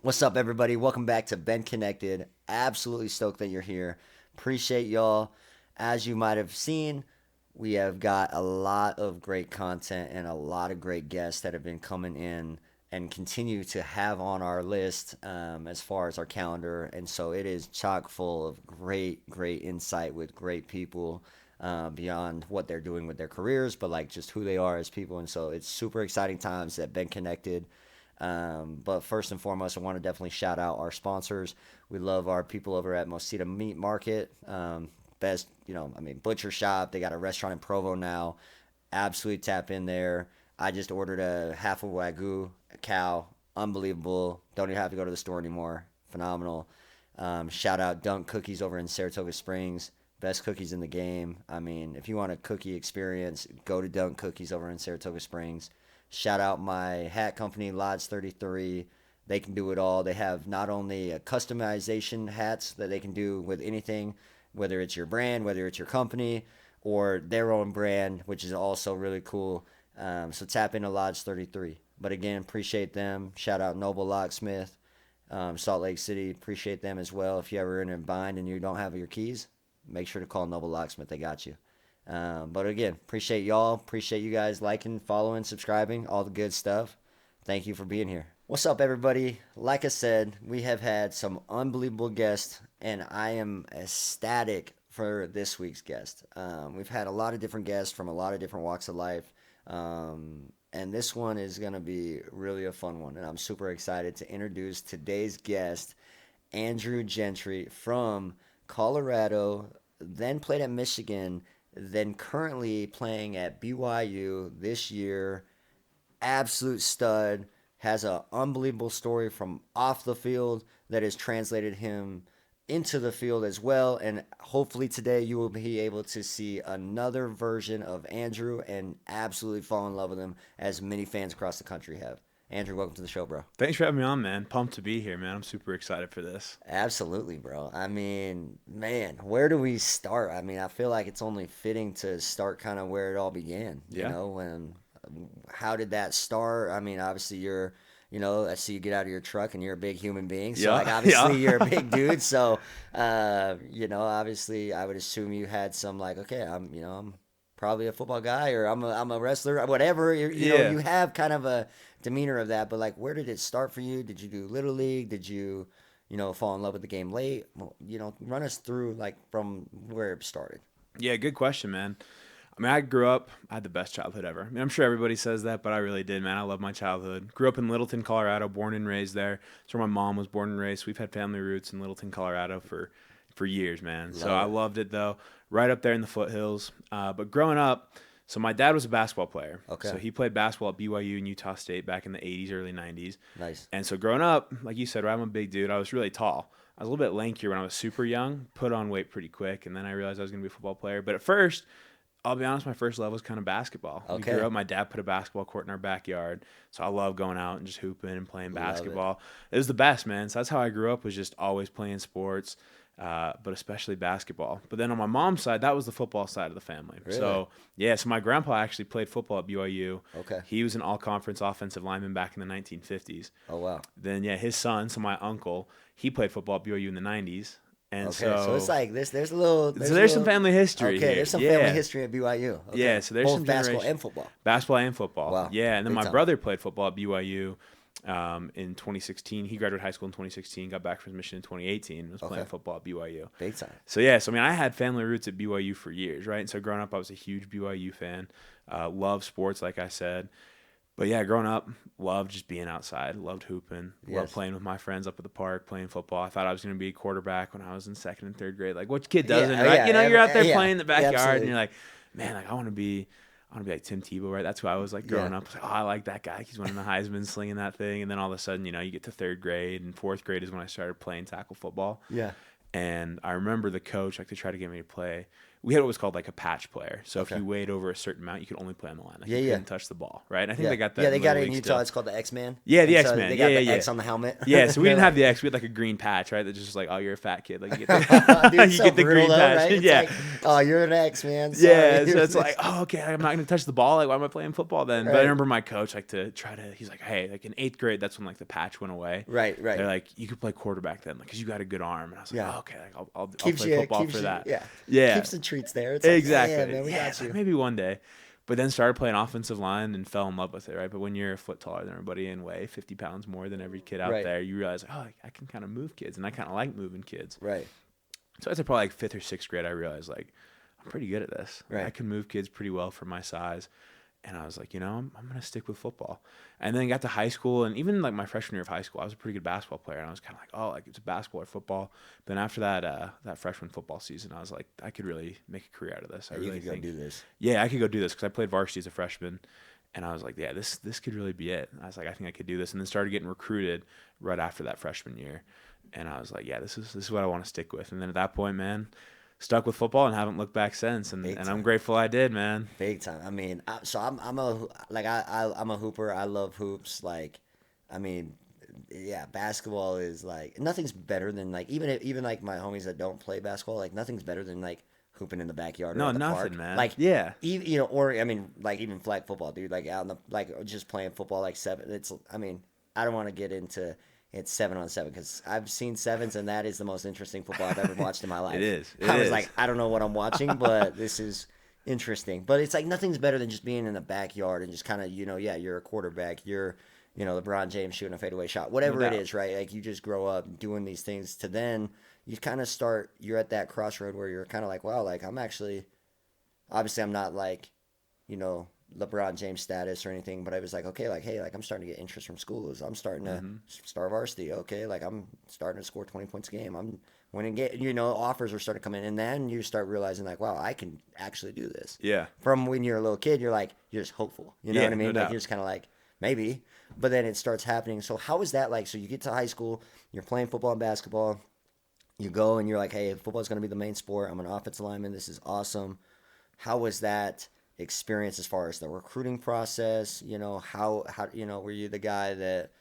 What's up, everybody? Welcome back to Benconnected. Absolutely stoked that you're here. Appreciate y'all. As you might have seen, we have got a lot of great content and a lot of great guests that have been coming in and continue to have on our list as far as our calendar. And so it is chock full of great insight with great people beyond what they're doing with their careers, but like just who they are as people. And so it's super exciting times at Ben Connected. But first and foremost, I want to definitely shout out our sponsors. We love our people over at Mosita Meat Market. Best, butcher shop. They got a restaurant in Provo now. Absolutely tap in there. I just ordered a half of Wagyu, a cow. Unbelievable. Don't even have to go to the store anymore. Phenomenal. Shout out Dunk Cookies over in Saratoga Springs. Best cookies in the game. I mean, if you want a cookie experience, go to Dunk Cookies over in Saratoga Springs. Shout out my hat company, Lodge 33. They can do it all. They have not only a customization hats that they can do with anything, whether it's your brand, whether it's your company, or their own brand, which is also really cool. So tap into Lodge 33. But again, appreciate them. Shout out Noble Locksmith, Salt Lake City. Appreciate them as well. If you ever in a bind and you don't have your keys, make sure to call Noble Locksmith. They got you. But again, appreciate y'all. Appreciate you guys liking, following, subscribing, all the good stuff. Thank you for being here. What's up, everybody? Like I said, we have had some unbelievable guests, and I am ecstatic for this week's guest. We've had a lot of different guests from a lot of different walks of life. And this one is going to be really a fun one. And I'm super excited to introduce today's guest, Andrew Gentry from Colorado, then played at Michigan, then currently playing at BYU this year. Absolute stud. Has an unbelievable story from off the field that has translated him into the field as well. And hopefully today you will be able to see another version of Andrew and absolutely fall in love with him as many fans across the country have. Andrew, welcome to the show, bro. Thanks for having me on, man. Pumped to be here, man. I'm super excited for this. Absolutely, bro. I mean, man, where do we start? I mean, I feel like it's only fitting to start kind of where it all began, Yeah. when how did that start? I mean, obviously you're, I see you get out of your truck and you're a big human being. So like Yeah. obviously Yeah. you're a big dude. So obviously I would assume you had some like, okay, I'm probably a football guy or I'm a wrestler or whatever. Yeah. You have kind of a demeanor of that, but like where did it start for you? Did you do little league? Did you, fall in love with the game late? Well, run us through like from where it started. Yeah, good question, man. I mean, I grew up, I had the best childhood ever. I mean, I'm sure everybody says that, but I really did, man. I love my childhood. Grew up in Littleton, Colorado, born and raised there. That's where my mom was born and raised. We've had family roots in Littleton, Colorado for years, man. So Love I it. loved it, though. Right up there in the foothills. But growing up, so my dad was a basketball player. So Okay. he played basketball at BYU and Utah State back in the 80s, early 90s. Nice. And so growing up, like you said, right, I'm a big dude. I was really tall. I was a little bit lankier when I was super young, put on weight pretty quick, and then I realized I was going to be a football player. But at first, I'll be honest, my first love was kind of basketball. We grew Okay. up, my dad put a basketball court in our backyard. So I love going out and just hooping and playing Love it. basketball. It was the best, man. So that's how I grew up, was just always playing sports, but especially basketball. But then on my mom's side, that was the football side of the family. Really? So, yeah, so my grandpa actually played football at BYU. Okay. He was an all-conference offensive lineman back in the 1950s. Oh wow. Then, yeah, his son, so my uncle, he played football at BYU in the 90s. And Okay. So it's so, like this. There's a little. so There's a there's some little. family history Okay. here. There's some family Yeah. history at BYU. Yeah, Okay. so there's Both some basketball generation and football. basketball and football. Wow. Yeah, and then Big my time. brother played football at BYU in 2016. He graduated high school in 2016, got back from his mission in 2018, and was playing Okay. football at BYU. Big time. So yeah, so I mean, I had family roots at BYU for years, right? And so growing up, I was a huge BYU fan. Loved sports, like I said. But yeah, growing up, loved just being outside. Loved hooping. Loved Yes. playing with my friends up at the park, playing football. I thought I was going to be a quarterback when I was in second and third grade. Like, what kid doesn't, Yeah. right? Yeah. You're out there Yeah. playing in the Yeah. backyard, and Absolutely. you're like, man, like I want to be like Tim Tebow, right? That's who I was like growing Yeah. up. I was like, oh, I like that guy. He's winning the Heisman, slinging that thing. And then all of a sudden, you get to third grade, and fourth grade is when I started playing tackle football. Yeah. And I remember the coach, like, to try to get me to play, we had what was called like a patch player. So if Okay. you weighed over a certain amount, you could only play on the line. Like Yeah, you yeah. couldn't touch the ball, right? And I think Yeah. they got that. Yeah, in they got Little it in League Utah. still. It's called the X-Man. Yeah, the And so X-Man. they Yeah, got yeah, the yeah. X on the helmet. Yeah, so we They're didn't have like, the X. We had like a green patch, right? That's just like, oh, you're a fat kid. Like you get the, dude, it's you so get the brutal green though, patch. right? It's Yeah. like, oh, you're an X, man. Yeah, Sorry. so it's like, oh, okay, I'm not gonna touch the ball. Like, why am I playing football then? But I Right. remember my coach he's like, hey, like in 8th grade, that's when like the patch went away. Right, right. They're like, you could play quarterback then, like, cause you got a good arm. And I was like, Yeah. oh, okay, like, I'll Keeps play you, football keeps for you, that. yeah. Yeah, Keeps the treats there. It's like, exactly. yeah, man, we Yeah, got it's like, you. maybe one day. But then started playing offensive line and fell in love with it, right? But when you're a foot taller than everybody and weigh 50 pounds more than every kid out Right. there, you realize, oh, I can kind of move kids, and I kind of like moving kids. Right. So I'd say probably like 5th or 6th grade, I realized like I'm pretty good at this. Right. I can move kids pretty well for my size. And I was like, I'm going to stick with football. And then got to high school, and even like my freshman year of high school, I was a pretty good basketball player. And I was kind of like, oh, like it's basketball or football. But then after that freshman football season, I was like, I could really make a career out of this. I You really could go think, do this. yeah, I could go do this because I played varsity as a freshman. And I was like, yeah, this could really be it. And I was like, I think I could do this. And then started getting recruited right after that freshman year. And I was like, yeah, this is what I want to stick with. And then at that point, man, stuck with football and haven't looked back since. And I'm grateful I did, man. Big time. I mean, I'm a hooper. I love hoops. Like, I mean, yeah, basketball is like nothing's better than like even like my homies that don't play basketball. Like nothing's better than like hooping in the backyard or No, at the nothing, park. man. Like Yeah. even or I mean like even flag football, dude. Like out in the like just playing football like seven. It's I mean I don't want to get into it's 7-on-7 because I've seen sevens and that is the most interesting football I've ever watched in my life. It is. I was like, I don't know what I'm watching, but this is interesting. But it's like nothing's better than just being in the backyard and just kind of, yeah, you're a quarterback. You're, LeBron James shooting a fadeaway shot. Whatever it is, right? Like you just grow up doing these things to then you kind of you're at that crossroad where you're kind of like, wow, like I'm actually, obviously I'm not like, LeBron James status or anything, but I was like, okay, like, hey, like I'm starting to get interest from schools. I'm starting to start varsity. Okay, like I'm starting to score 20 points a game. I'm winning offers are starting to come in, and then you start realizing like, wow, I can actually do this. Yeah. From when you're a little kid, you're just hopeful. You know what I mean? No Like doubt. you're just kind of like maybe, but then it starts happening. So how is that like? So you get to high school, you're playing football and basketball. You go and you're like, hey, football is going to be the main sport. I'm an offensive lineman. This is awesome. How was that experience as far as the recruiting process? How were you the guy that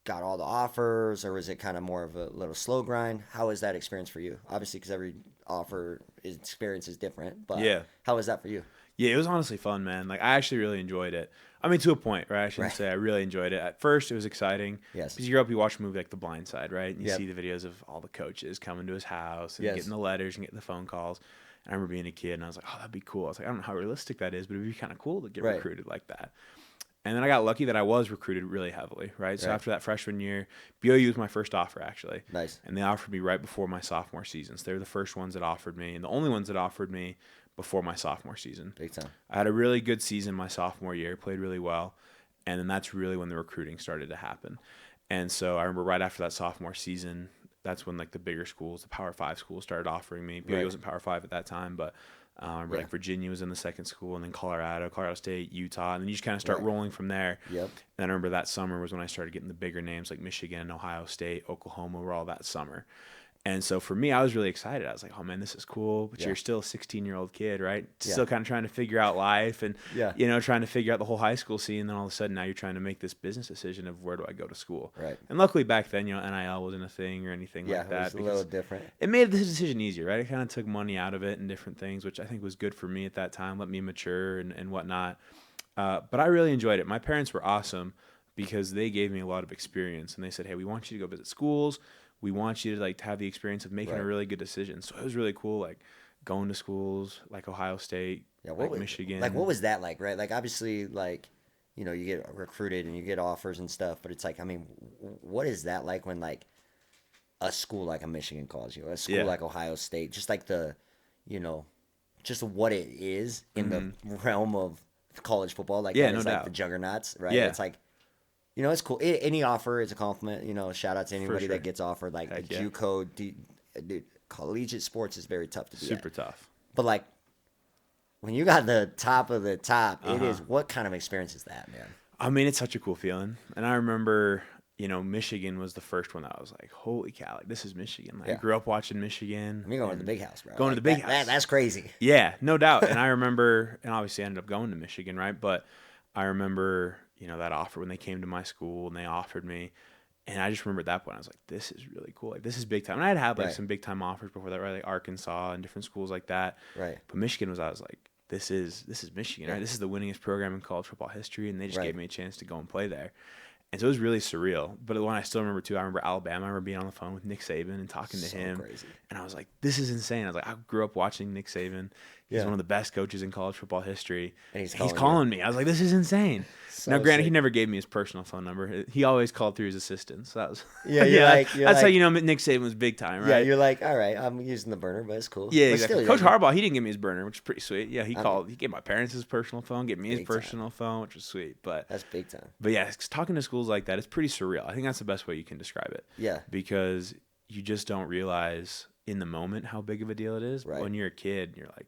got all the offers, or was it kind of more of a little slow grind? How was that experience for you? Obviously, because every experience is different, but Yeah. how was that for you? Yeah, it was honestly fun, man. Like I actually really enjoyed it. I mean, to a point, right? I shouldn't say I really enjoyed it. At first, it was exciting. Yes. Because you grow up, you watch a movie like The Blind Side, right? And you Yep. see the videos of all the coaches coming to his house and Yes. getting the letters and getting the phone calls. And I remember being a kid and I was like, oh, that'd be cool. I was like, I don't know how realistic that is, but it'd be kind of cool to get Right. recruited like that. And then I got lucky that I was recruited really heavily, right? So Right. after that freshman year, BYU was my first offer, actually. Nice. And they offered me right before my sophomore season. So they were the first ones that offered me and the only ones that offered me before my sophomore season. Big time. I had a really good season my sophomore year, played really well. And then that's really when the recruiting started to happen. And so I remember right after that sophomore season, that's when like the bigger schools, the Power 5 schools started offering me. BYU Right. wasn't Power 5 at that time, but I remember like Virginia was in the second school, and then Colorado State, Utah, and then you just kind of start rolling from there. Yep. And I remember that summer was when I started getting the bigger names like Michigan, Ohio State, Oklahoma were all that summer. And so for me, I was really excited. I was like, oh man, this is cool. But you're still a 16-year-old kid, right? Still kind of trying to figure out life and, trying to figure out the whole high school scene. And then all of a sudden now you're trying to make this business decision of where do I go to school? Right. And luckily back then, NIL wasn't a thing or anything like that. Yeah, it was a little different. It made the decision easier, right? It kind of took money out of it and different things, which I think was good for me at that time, let me mature and whatnot. But I really enjoyed it. My parents were awesome because they gave me a lot of experience. And they said, hey, we want you to go visit schools. We want you to to have the experience of making a really good decision. So it was really cool, like going to schools like Ohio State, Michigan. Like what was that like, right? Like obviously, like you get recruited and you get offers and stuff, but it's like, I mean, what is that like when like a school like a Michigan calls you, a school like Ohio State, just like the, just what it is in the realm of college football, like that no is doubt. like the juggernauts, right? Yeah. It's like. It's cool. Any offer is a compliment. Shout out to anybody sure. that gets offered. Like Heck the yeah. JUCO, dude, collegiate sports is very tough to be Super at. tough. But like, when you got the top of the top, it is. What kind of experience is that, man? I mean, it's such a cool feeling. And I remember Michigan was the first one that I was like, holy cow, like this is Michigan. Like, I Yeah. grew up watching Michigan. I mean, going to the big house, bro. Going to Like, the big that, house. that's crazy. Yeah, no doubt. And I remember, and obviously I ended up going to Michigan, right? But I remember, that offer when they came to my school and they offered me. And I just remember at that point, I was like, this is really cool. Like, this is big time. And I had like Right. some big time offers before that, right? Like Arkansas and different schools like that. Right. But Michigan I was like, this is Michigan, right? This is the winningest program in college football history. And they just Right. gave me a chance to go and play there. And so it was really surreal. But the one I still remember too, I remember Alabama. I remember being on the phone with Nick Saban and talking to So him. crazy. And I was like, this is insane. I was like, I grew up watching Nick Saban. He's Yeah. one of the best coaches in college football history. And he's He's calling calling me. I was like, this is insane. So Now, granted, he sick. never gave me his personal phone number. He always called through his assistant. So that was Yeah, you're like- you're that's how like- you know Nick Saban was big time, right? Yeah, you're like, all right, I'm using the burner, but it's cool. Yeah, But exactly. still, Coach Harbaugh, he didn't give me his burner, which is pretty sweet. Yeah, he gave my parents his personal phone, gave me his Big time. personal phone, which was sweet. But That's big time. yeah, talking to schools like that, it's pretty surreal. I think that's the best way you can describe it. Yeah. Because you just don't realize in the moment how big of a deal it is. Right. But when you're a kid, you're like,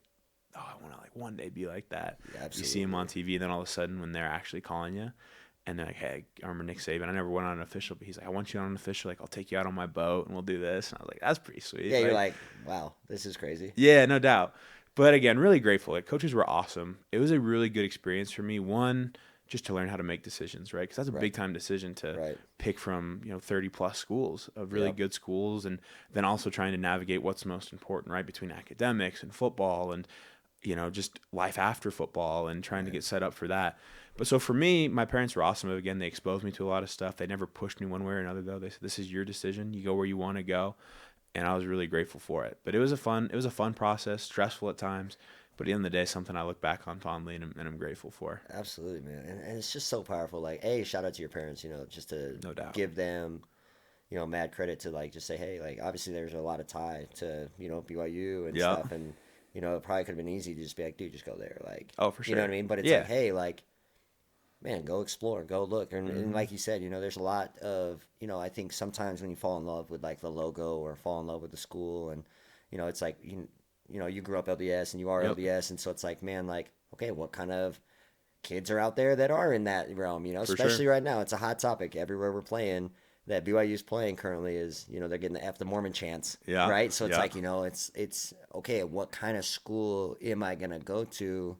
oh, I want to like one day be like that. Yeah, You see them on TV, and then all of a sudden when they're actually calling you, and they're like, hey, I remember Nick Saban. I never went on an official, but he's like, I want you on an official. Like, I'll take you out on my boat, and we'll do this. And I was like, that's pretty sweet. Yeah, you're like, wow, this is crazy. Yeah, no doubt. But again, really grateful. Like, coaches were awesome. It was a really good experience for me. One, just to learn how to make decisions, right? Because that's a big time decision to Right. pick from 30 plus schools of really Yep. good schools, and then also trying to navigate what's most important, right, between academics and football and just life after football and trying to get set up for that. But so for me, my parents were awesome. Again, they exposed me to a lot of stuff. They never pushed me one way or another, though. They said, this is your decision. You go where you want to go. And I was really grateful for it. But it was a fun process, stressful at times. But at the end of the day, something I look back on fondly and I'm grateful for. Absolutely, man. And it's just so powerful. Like, shout out to your parents, just to No doubt. give them, mad credit to, like, just say, hey, like, obviously there's a lot of tie to, BYU and Yeah. stuff. And, it probably could have been easy to just be like, dude, just go there. Like, Oh, for You know sure. what I mean? But it's Yeah. like, hey, like, man, go explore, go look. And like you said, there's a lot of, I think sometimes when you fall in love with, like, the logo or fall in love with the school and, it's like, you grew up LDS and you are Yep. LDS. And so it's like, man, like, okay, what kind of kids are out there that are in that realm, For especially sure. right now. It's a hot topic everywhere we're playing. That BYU's playing currently is, they're getting the F the Mormon chants, Yeah, right? So it's yeah. like, it's okay. What kind of school am I gonna go to?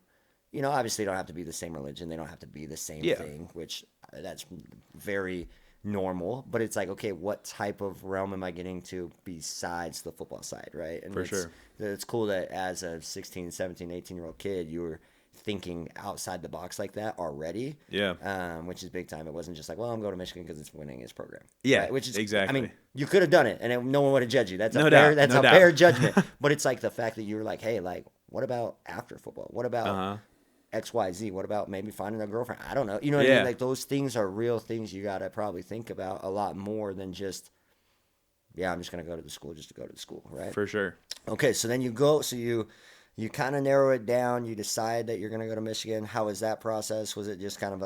Obviously, they don't have to be the same religion. They don't have to be the same Yeah. thing, which that's very normal. But it's like, okay, what type of realm am I getting to besides the football side, right? And For sure. It's cool that as a 16, 17, 18-year-old kid, you were thinking outside the box like that already. Yeah. Which is big time. It wasn't just like, well, I'm going to Michigan because it's winning his program. Yeah, right? Which is exactly. I mean, you could have done it, and no one would have judged you. That's No a doubt, fair. That's no a doubt. fair judgment. But it's like the fact that you were like, hey, like, what about after football? What about Uh-huh. XYZ? What about maybe finding a girlfriend? I don't know. You know what I Yeah. mean? Like, those things are real things you gotta probably think about a lot more than just, yeah, I'm just gonna go to the school just to go to the school, right? For sure. Okay, so then you go, so you kind of narrow it down. You decide that you're going to go to Michigan. How was that process? Was it just kind of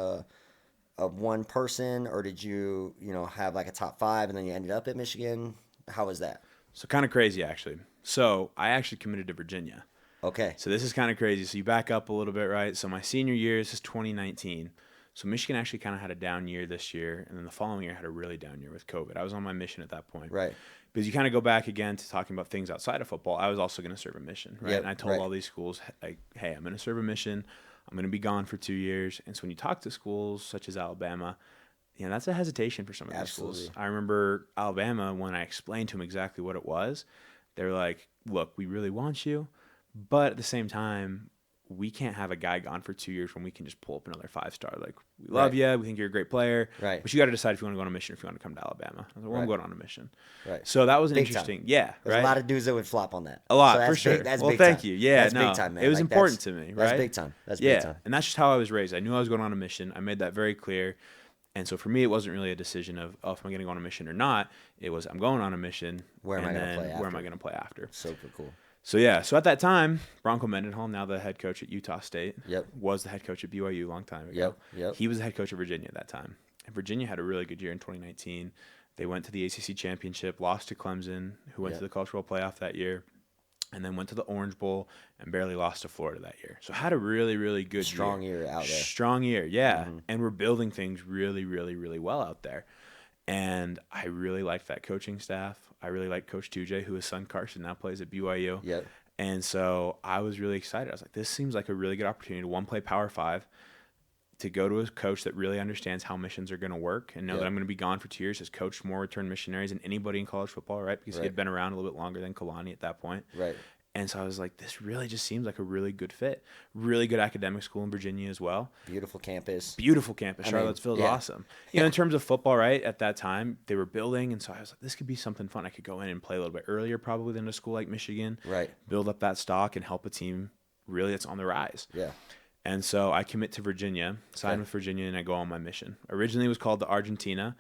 a one person, or did you have like a top 5 and then you ended up at Michigan? How was that? So kind of crazy, actually. So I actually committed to Virginia. Okay, So this is kind of crazy. So you back up a little bit, right? So my senior year, this is 2019. So Michigan actually kind of had a down year this year, and then the following year had a really down year with COVID. I was on my mission at that point. right. Because you kind of go back again to talking about things outside of football. I was also going to serve a mission, right? Yep, And I told right. all these schools, like, hey, I'm going to serve a mission. I'm going to be gone for 2 years. And so when you talk to schools such as Alabama, that's a hesitation for some of these schools. Absolutely. I remember Alabama, when I explained to them exactly what it was, they were like, look, we really want you, but at the same time, we can't have a guy gone for 2 years when we can just pull up another 5-star. Like, we love Right. you. We think you're a great player. Right. But you got to decide if you want to go on a mission or if you want to come to Alabama. I was like, well, I'm Right. going on a mission. Right. So that was Big interesting. time. Yeah. There's right. a lot of dudes that would flop on that. A lot, So that's for sure. Big, that's well, big thank time. you. Yeah, that's no, big time, man. it was Like, important to me, right? That's big time. That's yeah, big time. and that's just how I was raised. I knew I was going on a mission. I made that very clear. And so for me, it wasn't really a decision of, oh, if I'm going to go on a mission or not. It was, I'm going on a mission. Where am I and gonna then play Where am after? I going to play after? Super cool. So yeah, so at that time, Bronco Mendenhall, now the head coach at Utah State, Yep. was the head coach at BYU a long time ago. Yep. He was the head coach of Virginia at that time. And Virginia had a really good year in 2019. They went to the ACC championship, lost to Clemson, who went Yep. to the College Football Playoff that year, and then went to the Orange Bowl and barely lost to Florida that year. So had a really, really good Strong year out there. Strong year, yeah. Mhm. And we're building things really, really, really well out there. And I really liked that coaching staff. I really liked Coach 2J, who his son Carson now plays at BYU. Yep. And so I was really excited. I was like, this seems like a really good opportunity to play Power 5, to go to a coach that really understands how missions are going to work and know that I'm going to be gone for 2 years, has coached more return missionaries than anybody in college football, right? Because he had been around a little bit longer than Kalani at that point. Right. And so I was like, this really just seems like a really good fit. Really good academic school in Virginia as well. Beautiful campus. Beautiful campus. Charlottesville is awesome. You know, in terms of football, right, at that time, they were building. And so I was like, this could be something fun. I could go in and play a little bit earlier probably than a school like Michigan. Right. Build up that stock and help a team really that's on the rise. Yeah. And so I commit to Virginia, sign with Virginia, and I go on my mission. Originally it was called to Argentina.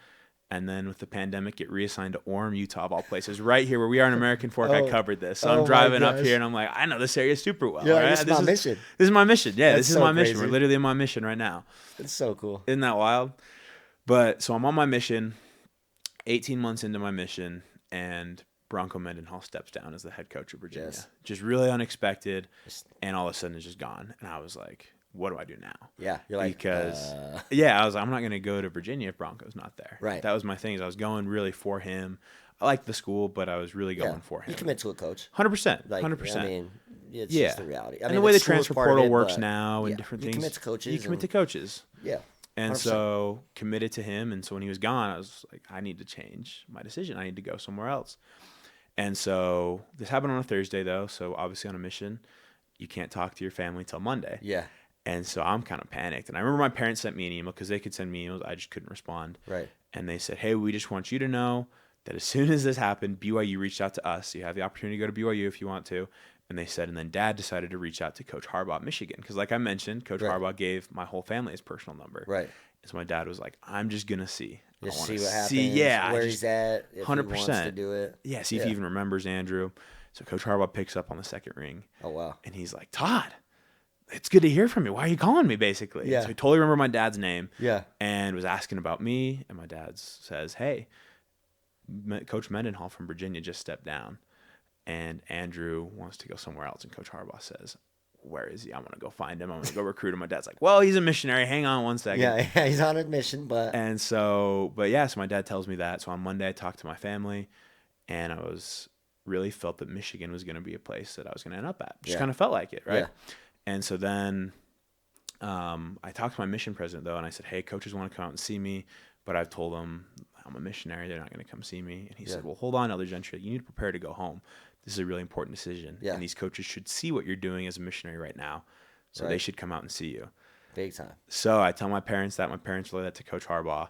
And then with the pandemic, get reassigned to Orem, Utah, of all places. Right here where we are in American Fork, I covered this. So I'm driving up here, and I'm like, I know this area super well. Yeah, right? this is my mission. This is my mission. Yeah, That's this is so my mission. crazy. We're literally in my mission right now. It's so cool. Isn't that wild? But so I'm on my mission, 18 months into my mission, and Bronco Mendenhall steps down as the head coach of Virginia. Yes. Just really unexpected, and all of a sudden it's just gone. And I was like, what do I do now? Yeah, you're like, because I was like, I'm not going to go to Virginia if Bronco's not there. Right. That was my thing. Is I was going really for him. I liked the school, but I was really going for him. You commit to a coach. 100%. Like, 100%. I mean, it's just the reality. I and mean, the way the school's transfer part of portal it, works but now and different you things. commit to coaches. You commit to coaches. Yeah. And 100%. so committed to him. And so when he was gone, I was like, I need to change my decision. I need to go somewhere else. And so this happened on a Thursday, though. So obviously on a mission, you can't talk to your family till Monday. Yeah. And so I'm kind of panicked. And I remember my parents sent me an email because they could send me emails. I just couldn't respond. Right. And they said, hey, we just want you to know that as soon as this happened, BYU reached out to us. You have the opportunity to go to BYU if you want to. And they said, and then Dad decided to reach out to Coach Harbaugh at Michigan. Because like I mentioned, Coach Harbaugh gave my whole family his personal number. Right. And so my dad was like, I'm just going to see. Just see what happens. Yeah. Where he's at. If 100%. He wants to do it. Yeah. See if he even remembers Andrew. So Coach Harbaugh picks up on the second ring. Oh, wow. And he's like, Todd, it's good to hear from you. Why are you calling me, basically? Yeah. So he totally remembered my dad's name. Yeah. And was asking about me. And my dad says, hey, Coach Mendenhall from Virginia just stepped down. And Andrew wants to go somewhere else. And Coach Harbaugh says, where is he? I'm going to go find him. I'm going to go recruit him. My dad's like, well, he's a missionary. Hang on one second. Yeah, he's on a mission, but. And so, so my dad tells me that. So on Monday, I talked to my family. And I really felt that Michigan was going to be a place that I was going to end up at. Just kind of felt like it, right? Yeah. And so then I talked to my mission president, though, and I said, hey, coaches want to come out and see me, but I've told them I'm a missionary. They're not going to come see me. And he said, well, hold on, Elder Gentry. You need to prepare to go home. This is a really important decision. Yeah. And these coaches should see what you're doing as a missionary right now. So they should come out and see you. Big time. So I tell my parents that. My parents relay that to Coach Harbaugh.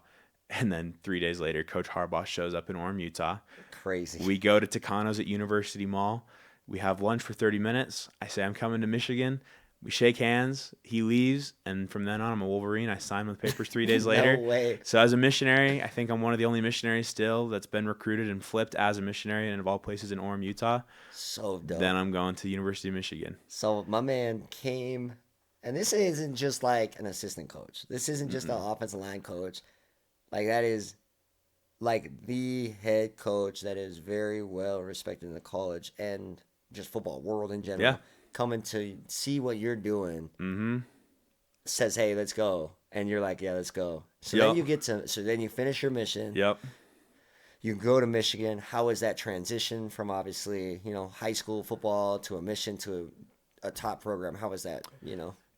And then 3 days later, Coach Harbaugh shows up in Orem, Utah. Crazy. We go to Tucano's at University Mall. We have lunch for 30 minutes. I say, I'm coming to Michigan. We shake hands. He leaves. And from then on, I'm a Wolverine. I sign with papers 3 days later. No way. So as a missionary, I think I'm one of the only missionaries still that's been recruited and flipped as a missionary, and of all places in Orem, Utah. So dope. Then I'm going to the University of Michigan. So my man came, and this isn't just like an assistant coach. This isn't just an offensive line coach. Like, that is like the head coach that is very well respected in the college and just football world in general. Yeah. Coming to see what you're doing, says, hey, let's go. And you're like, yeah, let's go. So then you finish your mission. Yep. You go to Michigan. How is that transition from obviously, high school football to a mission to a top program? How was that,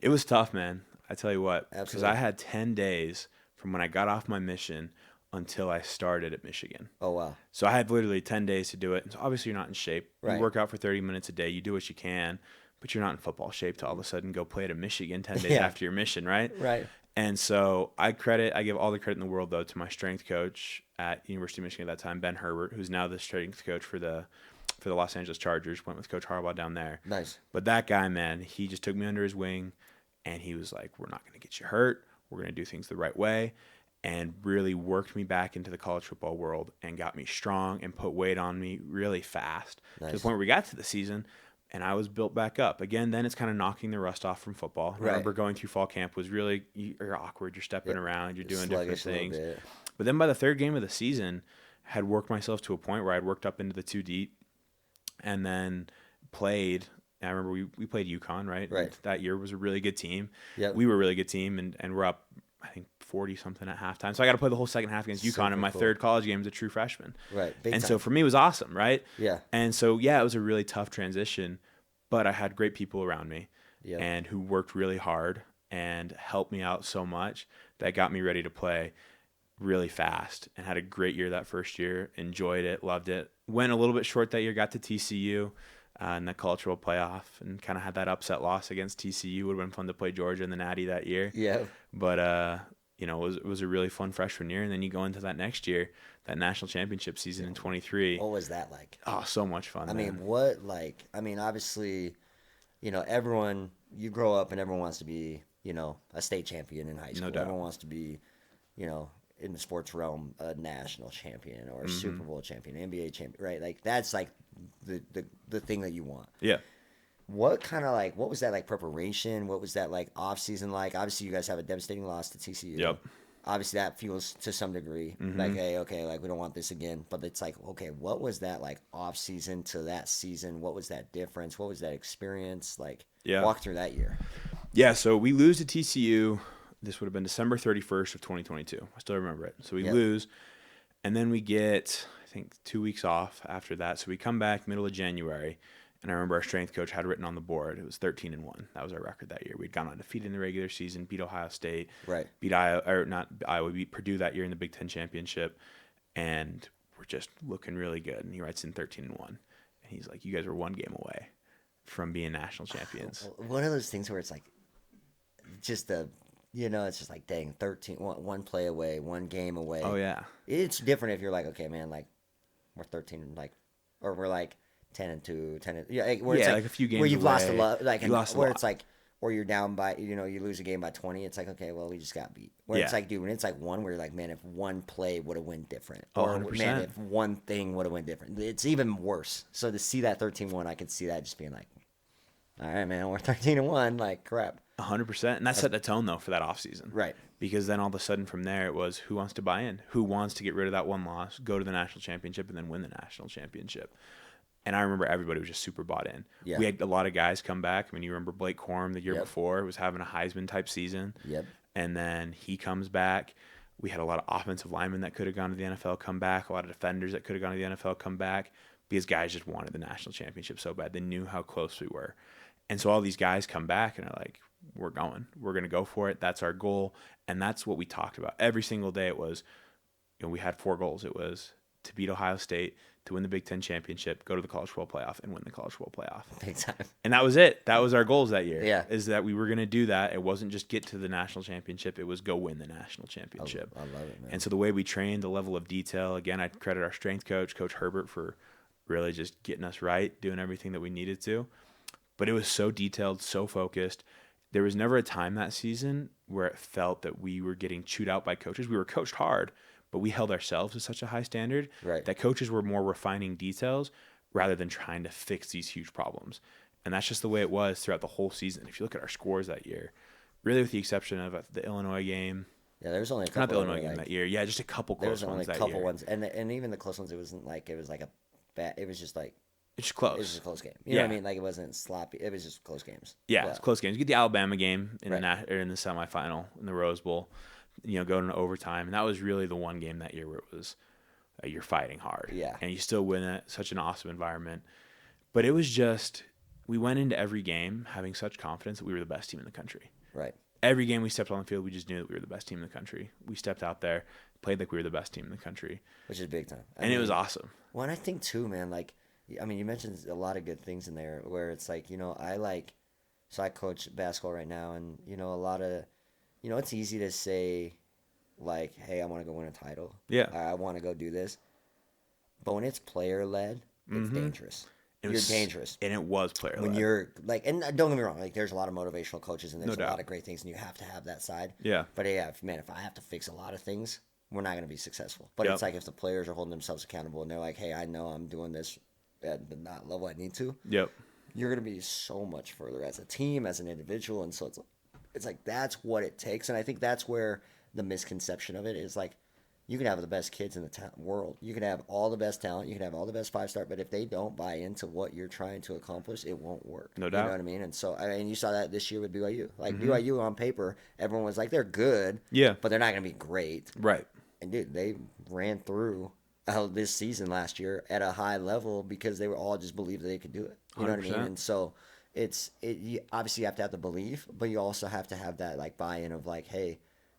It was tough, man. I tell you what. Because Absolutely. I had 10 days from when I got off my mission until I started at Michigan. Oh, wow. So I had literally 10 days to do it. And so obviously you're not in shape. Right. You work out for 30 minutes a day. You do what you can, but you're not in football shape to all of a sudden go play at Michigan 10 days after your mission, right? Right. And so I give all the credit in the world, though, to my strength coach at University of Michigan at that time, Ben Herbert, who's now the strength coach for the Los Angeles Chargers. Went with Coach Harbaugh down there. Nice. But that guy, man, he just took me under his wing, and he was like, we're not going to get you hurt. We're going to do things the right way, and really worked me back into the college football world and got me strong and put weight on me really fast to the point where we got to the season, and I was built back up. Again, then it's kind of knocking the rust off from football. Right. I remember going through fall camp was really, you're awkward. You're stepping around. You're doing different things. But then by the third game of the season, had worked myself to a point where I'd worked up into the 2 deep and then played. And I remember we played UConn, right? Right. That year was a really good team. Yep. We were a really good team, and we're up I think 40 something at halftime. So I got to play the whole second half against UConn, and my cool. third college game as a true freshman. Right. Big And time. so for me, it was awesome, right? Yeah. And so, yeah, it was a really tough transition, but I had great people around me Yep. and who worked really hard and helped me out so much that got me ready to play really fast, and had a great year that first year. Enjoyed it, loved it. Went a little bit short that year, got to TCU in the cultural playoff, and kind of had that upset loss against TCU. Would have been fun to play Georgia in the Natty that year. Yeah. But it was a really fun freshman year, and then you go into that next year, that national championship season in 23. What was that like? Oh, so much fun. I man. mean, obviously, everyone, you grow up and everyone wants to be, a state champion in high school. No doubt. Everyone wants to be, in the sports realm, a national champion or a Super Bowl champion, NBA champion, right? Like that's like the thing that you want. Yeah. What was that like preparation? What was that like off season like? Obviously, you guys have a devastating loss to TCU. Yep. Obviously, that feels to some degree like, hey, okay, like we don't want this again. But it's like, okay, what was that like off season to that season? What was that difference? What was that experience like? Yeah. Walk through that year. Yeah. So we lose to TCU. This would have been December 31st of 2022. I still remember it. So we lose, and then we get, I think, 2 weeks off after that. So we come back middle of January, and I remember our strength coach had written on the board, it was 13-1. That was our record that year. We'd gone undefeated in the regular season, beat Ohio State, Right. beat Iowa, or not Iowa, beat Purdue that year in the Big Ten championship, and we're just looking really good. And he writes in 13-1, and he's like, "You guys are one game away from being national champions." One of those things where it's like, just it's just like, dang, 13, one play away, one game away. Oh yeah. It's different if you're like, okay, man, like we're 13, like, or we're like 10-2, 10. Where it's like a few games where you've lost a away. lot, like You lost a where lot. it's like, or you're down by, you lose a game by 20. It's like, okay, well, we just got beat. Where it's Yeah. like, dude, when it's like one, where you're like, man, if one play would have went different, Oh, or 100%. man, if one thing would have went different, it's even worse. So to see that 13-1, I could see that just being like, all right, man, we're 13-1, like crap. 100%. And that set the tone though for that offseason. Right. Because then all of a sudden from there it was, who wants to buy in? Who wants to get rid of that one loss, go to the national championship, and then win the national championship? And I remember everybody was just super bought in. Yeah. We had a lot of guys come back. I mean, you remember Blake Corum the year Yep. before was having a Heisman type season. Yep. And then he comes back. We had a lot of offensive linemen that could have gone to the NFL come back. A lot of defenders that could have gone to the NFL come back, because guys just wanted the national championship so bad. They knew how close we were. And so all these guys come back and are like, we're going. We're going to go for it. That's our goal. And that's what we talked about. Every single day it was, we had 4 goals. It was to beat Ohio State, to win the Big Ten championship, go to the College Football Playoff, and win the College Football Playoff. Big time. And that was it. That was our goals that year. Yeah. Is that we were going to do that. It wasn't just get to the national championship. It was go win the national championship. I love it, man. And so the way we trained, the level of detail, again, I credit our strength coach, Coach Herbert, for really just getting us right, doing everything that we needed to. But it was so detailed, so focused. There was never a time that season where it felt that we were getting chewed out by coaches. We were coached hard, but we held ourselves to such a high standard that coaches were more refining details rather than trying to fix these huge problems. And that's just the way it was throughout the whole season. If you look at our scores that year, really with the exception of the Illinois game. Yeah, there was only a couple. Not the Illinois game that year. Yeah, just a couple close ones that year. There was only a couple ones. And even the close ones, it wasn't like it was like a bad. It was just like. It's close. It was just a close game. You know what I mean? Like it wasn't sloppy. It was just close games. Yeah, it's close games. You get the Alabama game in Right. in the semifinal in the Rose Bowl, going to overtime, and that was really the one game that year where it was you're fighting hard. Yeah. And you still win it. Such an awesome environment. But it was just, we went into every game having such confidence that we were the best team in the country. Right. Every game we stepped on the field, we just knew that we were the best team in the country. We stepped out there, played like we were the best team in the country. Which is big time. And it was awesome. Well, and I think too, man, like, I mean, you mentioned a lot of good things in there where it's like, so I coach basketball right now, and, a lot of, it's easy to say, like, hey, I want to go win a title. Yeah. I want to go do this. But when it's player-led, it's dangerous. You're dangerous. And it was player-led. When you're, like, and don't get me wrong, like, there's a lot of motivational coaches, and there's No a doubt. lot of great things, and you have to have that side. Yeah. But, yeah, if I have to fix a lot of things, we're not going to be successful. But it's like if the players are holding themselves accountable, and they're like, hey, I know I'm doing this at the not level I need to. Yep. You're going to be so much further as a team, as an individual, and so it's like that's what it takes, and I think that's where the misconception of it is, like, You can have the best kids in the world. You can have all the best talent. You can have all the best 5-star. But if they don't buy into what you're trying to accomplish, it won't work. No You know doubt. what I mean? And so, I mean, you saw that this year with BYU. Like Mm-hmm. BYU on paper, everyone was like, they're good, Yeah. but they're not going to be great. Right. And dude, they ran through this season last year at a high level because they were all just believed that they could do it. You know what I mean? 100%. And so you obviously have to have the belief, but you also have to have that like buy-in of like, hey,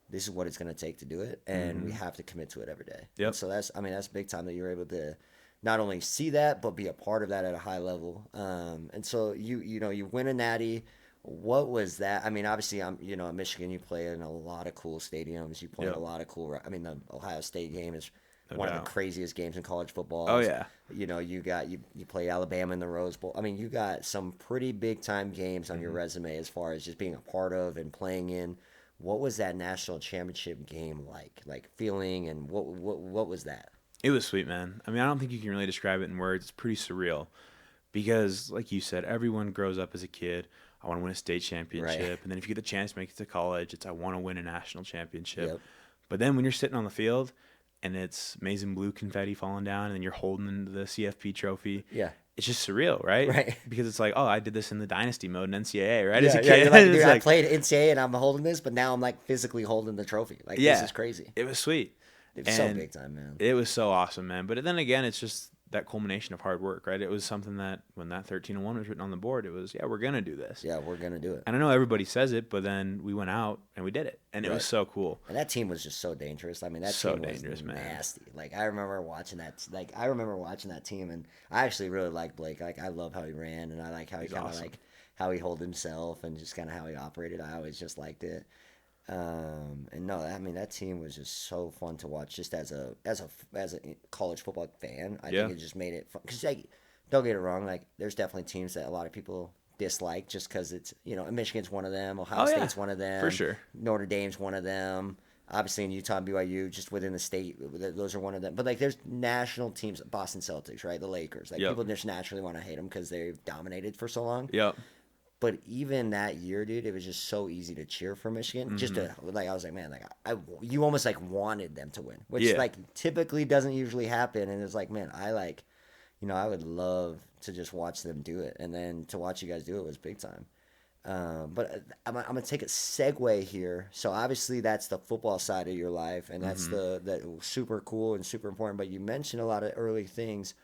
this is what it's going to take to do it, and we have to commit to it every day. Yep. And so that's big time that you're able to not only see that but be a part of that at a high level. And so you win a natty. What was that? I mean, obviously, at Michigan, you play in a lot of cool stadiums. You play in Yep. a lot of cool. I mean, the Ohio State game is No one of doubt. the craziest games in college football. Oh yeah. You play Alabama in the Rose Bowl. I mean, you got some pretty big time games on your resume as far as just being a part of and playing in. What was that national championship game like? Like feeling and what was that? It was sweet, man. I mean, I don't think you can really describe it in words. It's pretty surreal because, like you said, everyone grows up as a kid. I want to win a state championship. Right. And then if you get the chance to make it to college, it's I want to win a national championship. Yep. But then when you're sitting on the field and it's maize and blue confetti falling down and then you're holding the CFP trophy, Yeah. it's just surreal, right? Right. Because it's like, oh, I did this in the dynasty mode in NCAA, right? Yeah, As a yeah, kid. you're like, dude, It's I like, played NCAA and I'm holding this, but now I'm like physically holding the trophy. Like yeah, this is crazy. it was sweet. It's so And big time, man. it was so awesome, man. But then again, it's just that culmination of hard work, right? It was something that when that 13-1 was written on the board, it was, yeah, we're going to do this. Yeah, we're gonna do it. And I know everybody says it, but then we went out and we did it. And it was Right. so cool. And that team was just so dangerous. I mean, that So team was dangerous, man. nasty. Like I remember watching that. Like I remember watching that team, and I actually really like Blake. Like I love how he ran, and I like how he He's kind of awesome. like how he held himself, and just kind of how he operated. I always just liked it. And no, I mean that team was just so fun to watch. Just as a college football fan, I Yeah. think it just made it fun. Because like, don't get it wrong, like there's definitely teams that a lot of people dislike just because it's Michigan's one of them, Ohio Oh, yeah. State's one of them, For sure. Notre Dame's one of them. Obviously in Utah and BYU, just within the state, those are one of them. But like, there's national teams, Boston Celtics, right? The Lakers. Like Yep. people just naturally want to hate them because they've dominated for so long. Yep. But even that year, dude, it was just so easy to cheer for Michigan. Just to like, I was like, man, like you almost like wanted them to win, which Yeah. like typically doesn't usually happen. And it's like, man, I would love to just watch them do it, and then to watch you guys do it was big time. But I'm gonna take a segue here. So obviously that's the football side of your life, and that's that super cool and super important. But you mentioned a lot of early things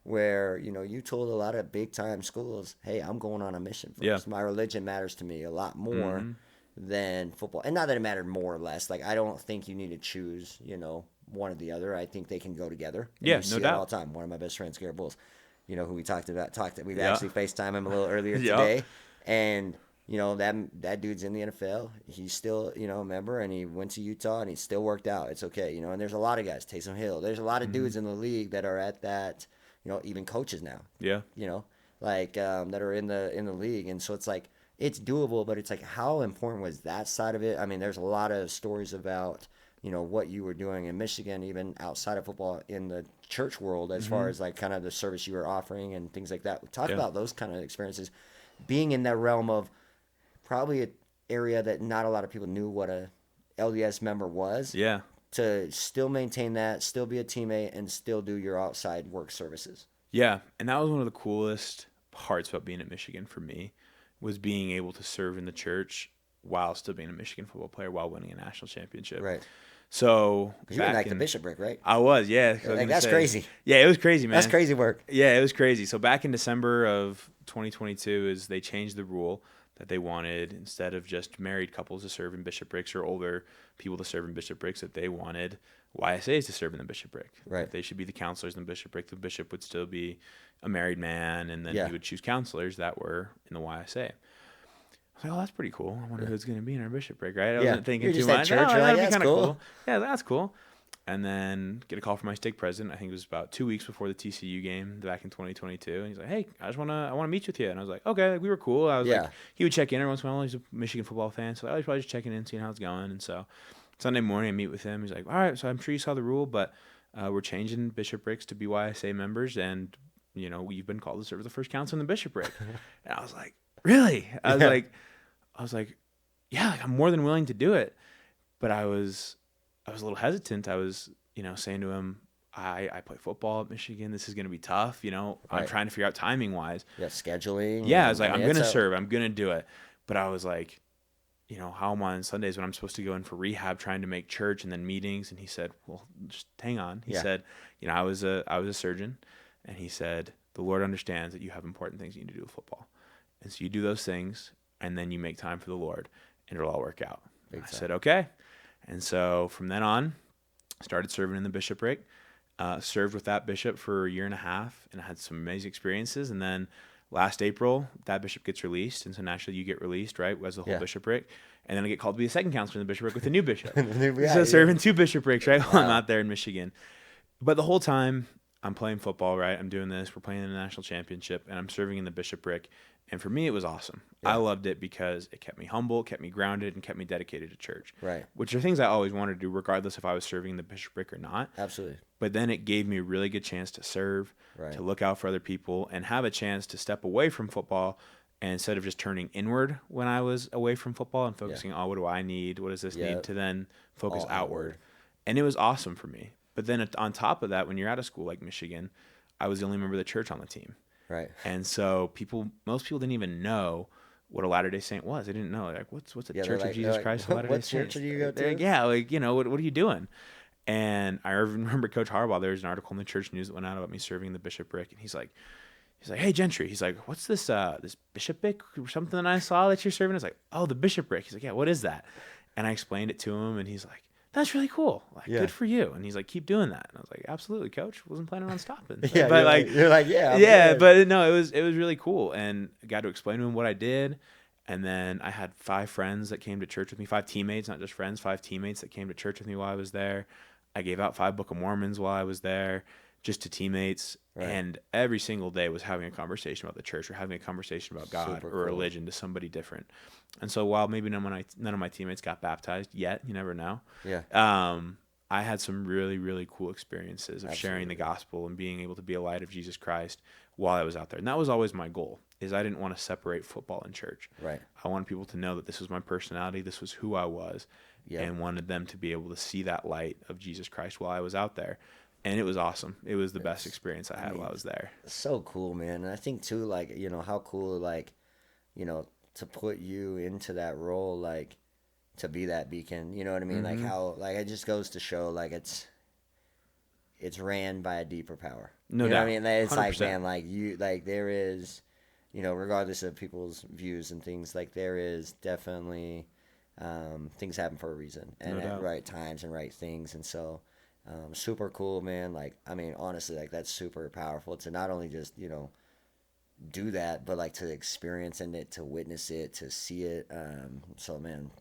where you told a lot of big time schools, "Hey, I'm going on a mission first. Yeah. My religion matters to me a lot more than football." And not that it mattered more or less. Like I don't think you need to choose, one or the other. I think they can go together. And Yeah, you see no it doubt. all the time. One of my best friends, Garrett Bulls, who we talked about, we've Yeah. actually FaceTime him a little earlier Yeah. today, and that dude's in the NFL. He's still a member, and he went to Utah, and he still worked out. It's okay, and there's a lot of guys, Taysom Hill. There's a lot of dudes in the league that are at that. Even coaches now, Yeah. that are in the league. And so it's like, it's doable, but it's like, how important was that side of it? I mean, there's a lot of stories about, what you were doing in Michigan, even outside of football in the church world, as far as like kind of the service you were offering and things like that. Talk Yeah. about those kind of experiences, being in that realm of probably an area that not a lot of people knew what a LDS member was. Yeah. To still maintain that, still be a teammate, and still do your outside work services. Yeah, and that was one of the coolest parts about being at Michigan for me, was being able to serve in the church while still being a Michigan football player while winning a national championship. Right. So Because you were like the bishopric, right? I was, yeah. I was Like, gonna that's say. crazy. Yeah, it was crazy, man. That's crazy work. Yeah, it was crazy. So back in December of 2022 is they changed the rule that they wanted, instead of just married couples to serve in bishoprics or older people to serve in bishoprics, that they wanted YSAs to serve in the bishopric. Right. They should be the counselors in the bishopric. The bishop would still be a married man, and then Yeah. he would choose counselors that were in the YSA. I was like, oh, that's pretty cool. I wonder who's going to be in our bishopric, right? I Yeah. wasn't thinking You're too just at much. church, Oh, you're like, that'd be "That's kind of cool." cool. Yeah, that's cool. And then get a call from my stake president. I think it was about 2 weeks before the TCU game back in 2022. And he's like, "Hey, I want to meet with you." And I was like, "Okay." Like, we were cool. I was Yeah. like, he would check in every once in a while. He's a Michigan football fan, so I was probably just checking in, seeing how it's going. And so Sunday morning, I meet with him. He's like, "All right, so I'm sure you saw the rule, but we're changing bishoprics to BYSA members, and we've been called to serve as the first council in the bishopric." And I was like, "Really?" I was like, "Yeah, like, I'm more than willing to do it." But I was a little hesitant. I was, saying to him, I play football at Michigan. This is going to be tough. I'm Right. trying to figure out timing wise. Yeah, scheduling. Yeah, I was like, I I'm mean, going it's to a serve. I'm going to do it. But I was like, how am I on Sundays when I'm supposed to go in for rehab, trying to make church and then meetings? And he said, well, just hang on. He yeah, said, I was a surgeon, and he said, the Lord understands that you have important things you need to do with football. And so you do those things, and then you make time for the Lord, and it'll all work out. big I time. said, okay. And so from then on, started serving in the bishopric, served with that bishop for a year and a half, and I had some amazing experiences. And then last April, that bishop gets released, and so naturally you get released, right, as the whole Yeah. bishopric. And then I get called to be a second counselor in the bishopric with a new bishop. Yeah, So yeah. serving two bishoprics, right, while I'm Wow. out there in Michigan. But the whole time I'm playing football, right, I'm doing this, we're playing in the national championship, and I'm serving in the bishopric. And for me, it was awesome. Yeah. I loved it because it kept me humble, kept me grounded, and kept me dedicated to church. Right. Which are things I always wanted to do, regardless if I was serving in the bishopric or not. Absolutely. But then it gave me a really good chance to serve, Right. to look out for other people, and have a chance to step away from football. And instead of just turning inward when I was away from football and focusing on what do I need, what does this Yep. need, to then focus All outward. And it was awesome for me. But then on top of that, when you're at a school like Michigan, I was the only member of the church on the team. Right. And so most people didn't even know what a Latter-day Saint was. They didn't know, like, what's a Yeah, Church of Jesus Christ of Latter-day what Saints? church do you go They're to? like, yeah, like, what are you doing? And I remember Coach Harbaugh, there was an article in the church news that went out about me serving in the bishopric, and he's like, hey, Gentry. He's like, what's this bishopric or something that I saw that you're serving? I was like, oh, the bishopric. He's like, yeah, what is that? And I explained it to him, and he's like, that's really cool. Like, Yeah. good for you. And he's like, keep doing that. And I was like, absolutely, Coach. Wasn't planning on stopping. Yeah, but you're like, yeah, I'm yeah, good. but no, it was really cool, and I got to explain to him what I did. And then I had 5 friends that came to church with me, 5 teammates, not just friends, 5 teammates that came to church with me while I was there. I gave out 5 Book of Mormons while I was there, just to teammates. Right. And every single day was having a conversation about the church or having a conversation about God Super or cool. religion to somebody different. And so while maybe none of my teammates got baptized yet, you never know. Yeah. I had some really, really cool experiences of sharing the Absolutely. gospel and being able to be a light of Jesus Christ while I was out there. And that was always my goal, is I didn't want to separate football and church. Right. I wanted people to know that this was my personality, this was who I was, Yeah. and wanted them to be able to see that light of Jesus Christ while I was out there. And it was awesome. It was the best experience I had while I was there. So cool, man. And I think too, like, how cool, like, to put you into that role, like, to be that beacon. You know what I mean? Like how, like, it just goes to show, like, it's ran by a deeper power. No you know doubt. what I mean? It's like, 100%. man, like there is, regardless of people's views and things, like there is definitely things happen for a reason and No at doubt. right times and right things. And so super cool, man. Like, I mean, honestly, like that's super powerful to not only just, do that, but like to experience and it, to witness it, to see it. So man,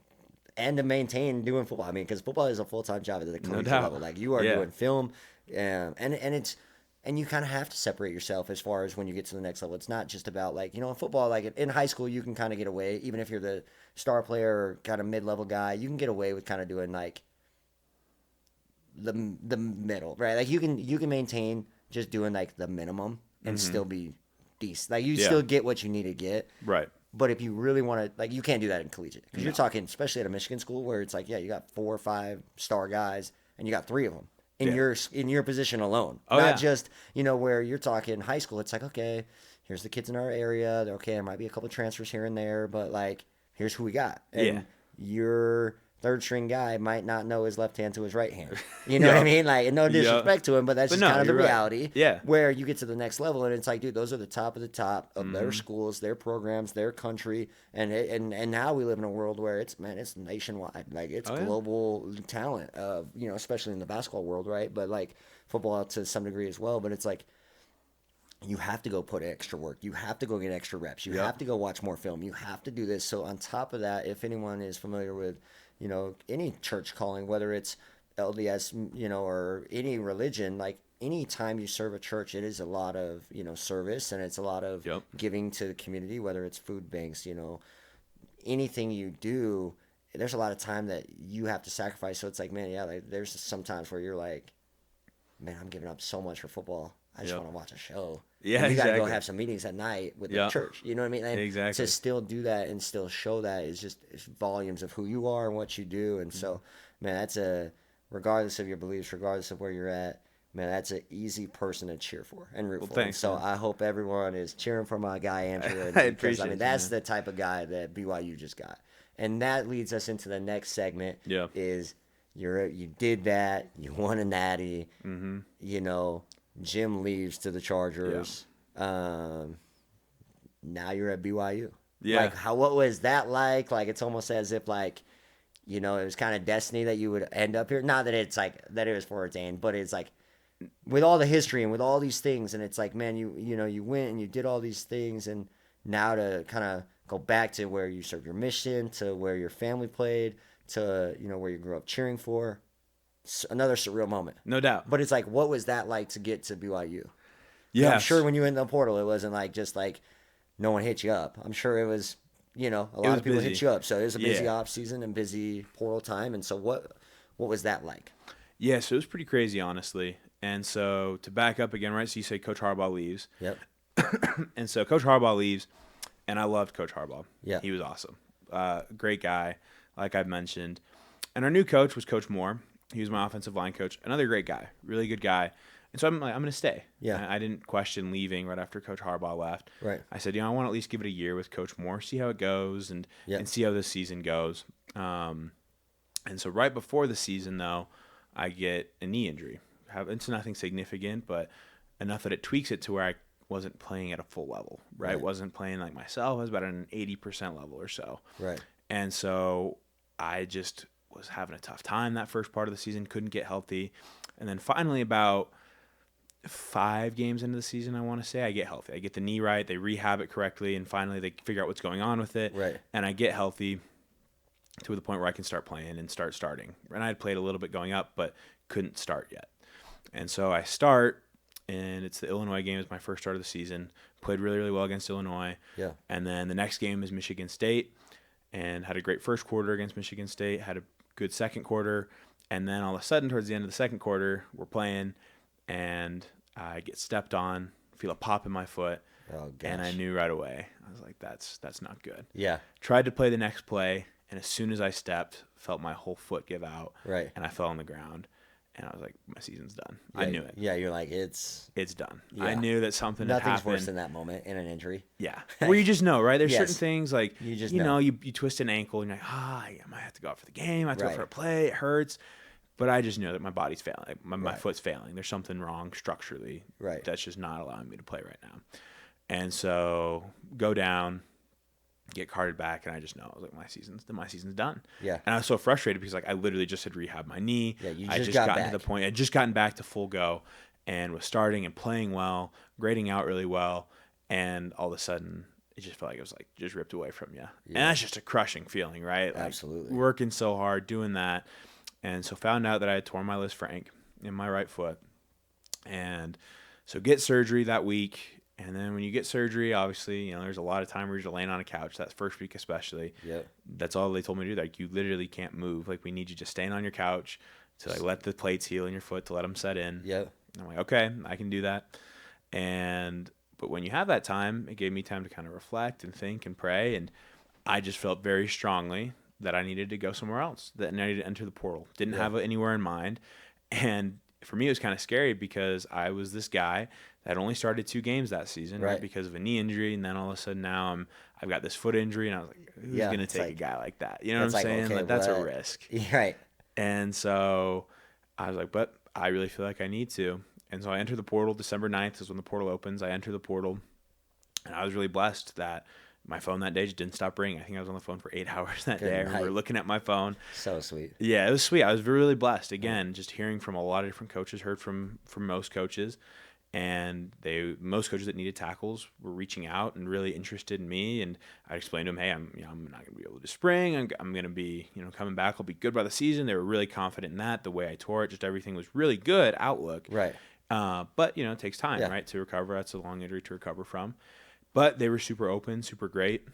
and to maintain doing football. I mean, because football is a full-time job at the collegiate doubt. level. Like you are Yeah. doing film, and you kind of have to separate yourself as far as when you get to the next level. It's not just about like in football. Like in high school, you can kind of get away, even if you're the star player or kind of mid-level guy. You can get away with kind of doing like the middle, right? Like you can maintain just doing like the minimum and still be decent. Like you Yeah. still get what you need to get. Right. But if you really want to, like, you can't do that in collegiate because you're talking, especially at a Michigan school where it's like, yeah, you got 4 or 5 star guys and you got 3 of them in Yeah. your position alone. Oh, Not yeah. just where you're talking high school. It's like, okay, here's the kids in our area. They're okay. There might be a couple transfers here and there, but like, here's who we got. And Yeah. your third string guy might not know his left hand to his right hand. You know what I Yeah. mean? Like, and no Yeah. disrespect to him, but that's But just no, kind of the you're right. reality. Yeah. Where you get to the next level, and it's like, dude, those are the top of Mm-hmm. their schools, their programs, their country, and now we live in a world where it's nationwide, like it's Oh, yeah. global talent. Especially in the basketball world, right? But like football to some degree as well. But it's like, you have to go put extra work. You have to go get extra reps. You Yep. have to go watch more film. You have to do this. So on top of that, if anyone is familiar with, any church calling, whether it's LDS, or any religion, like any time you serve a church, it is a lot of, service, and it's a lot of Yep. giving to the community, whether it's food banks, anything you do, there's a lot of time that you have to sacrifice. So it's like, man, yeah, like there's some times where you're like, man, I'm giving up so much for football. I just Yep. want to watch a show. Yeah, And you got to go exactly. have some meetings at night with the Yep. church. You know what I mean? And Exactly. to still do that and still show that is just it's volumes of who you are and what you do. And so, man, regardless of your beliefs, regardless of where you're at, man, that's an easy person to cheer for and root Well, for. And thanks, so man. I hope everyone is cheering for my guy Andrew, I because I appreciate mean you, that's man. the type of guy that BYU just got. And that leads us into the next segment. Yeah. Is you did that, you won a natty, Mm-hmm. you know, Jim leaves to the Yeah. Chargers. Now you're at BYU. Yeah. Like what was that like? Like it's almost as if like it was kind of destiny that you would end up here. Not that it's like that it was foreordained, but it's like with all the history and with all these things, and it's like, man, you went and you did all these things, and now to kind of go back to where you served your mission, to where your family played, to where you grew up cheering for. Another surreal moment. No doubt. But it's like, what was that like to get to BYU? Because I'm sure Yes. when you went in the portal, it wasn't like just like no one hit you up. I'm sure it was, a It lot was of people busy. hit you up. So it was a busy Yeah. off season and busy portal time. And so what was that like? Yeah, so it was pretty crazy, honestly. And so to back up again, right? So you say Coach Harbaugh leaves. Yep. And so Coach Harbaugh leaves, and I loved Coach Harbaugh. Yeah. He was awesome. Great guy, like I've mentioned. And our new coach was Coach Moore. He was my offensive line coach. Another great guy, really good guy. And so I'm like, I'm going to stay. Yeah. I didn't question leaving right after Coach Harbaugh left. Right. I said, I want to at least give it a year with Coach Moore, see how it goes, and Yeah. see how this season goes. And so right before the season, though, I get a knee injury. It's nothing significant, but enough that it tweaks it to where I wasn't playing at a full level, right? Right. Wasn't playing like myself. I was about at an 80% level or so. Right. And so I just was having a tough time that first part of the season, couldn't get healthy. And then finally about 5 games into the season, I want to say, I get healthy. I get the knee right, they rehab it correctly, and finally they figure out what's going on with it. Right. And I get healthy to the point where I can start playing and start starting. And I had played a little bit going up, but couldn't start yet. And so I start, and it's the Illinois game. It's my first start of the season. Played really, really well against Illinois. Yeah. And then the next game is Michigan State, and had a great first quarter against Michigan State, had a good second quarter. And then all of a sudden, towards the end of the second quarter, we're playing, and I get stepped on, feel a pop in my foot, Oh gosh. and I knew right away. I was like, that's not good. Yeah. Tried to play the next play, and as soon as I stepped, felt my whole foot give out, Right. and I fell on the ground, and I was like, my season's done. Yeah, I knew it. Yeah. You're like it's Done. Yeah. I knew that something had nothing's happened. worse than that moment in an injury. Yeah. Where you just know, right? There's Yes. certain things like, You just you know. know, you twist an ankle and you're like, I might have to go out for the game. I have to go Right. for a play. It hurts. But I just know that my body's failing. Like, my Right. foot's failing. There's something wrong structurally. Right. That's just not allowing me to play right now. And so go down, get carted back, and I just know, I was like, my season's done. Yeah. And I was so frustrated because like I literally just had rehabbed my knee. Yeah, you I just just got gotten back. to the point. I just gotten back to full go, and was starting and playing well, grading out really well, and all of a sudden it just felt like it was like just ripped away from you. And that's just a crushing feeling, right? Like, Absolutely. working so hard, doing that, and so found out that I had torn my Lis franc in my right foot, and so get surgery that week. And then when you get surgery, obviously, there's a lot of time where you're just laying on a couch, that first week especially. Yep. That's all they told me to do. Like, you literally can't move. Like, we need you just staying on your couch to like let the plates heal in your foot, to let them set in. Yep. And I'm like, okay, I can do that. But when you have that time, it gave me time to kind of reflect and think and pray. And I just felt very strongly that I needed to go somewhere else, that I needed to enter the portal. Didn't have it anywhere in mind. And for me, it was kind of scary because I was this guy that only started 2 games that season, right? Because of a knee injury. And then all of a sudden now I've got this foot injury, and I was like, who's going to take a guy like that? You know what I'm saying? Okay, like, that's a risk. Right. And so I was like, but I really feel like I need to. And so I entered the portal. December 9th is when the portal opens. I enter the portal, and I was really blessed that my phone that day just didn't stop ringing. I think I was on the phone for 8 hours that day. I remember looking at my phone. So sweet. Yeah, it was sweet. I was really blessed. Again, just hearing from a lot of different coaches, heard from most coaches. And most coaches that needed tackles were reaching out and really interested in me. And I explained to them, hey, I'm not going to be able to do spring. I'm going to be, coming back. I'll be good by the season. They were really confident in that. The way I tore it, just everything was really good outlook. Right. But it takes time, right, to recover. That's a long injury to recover from. But they were super open, super great.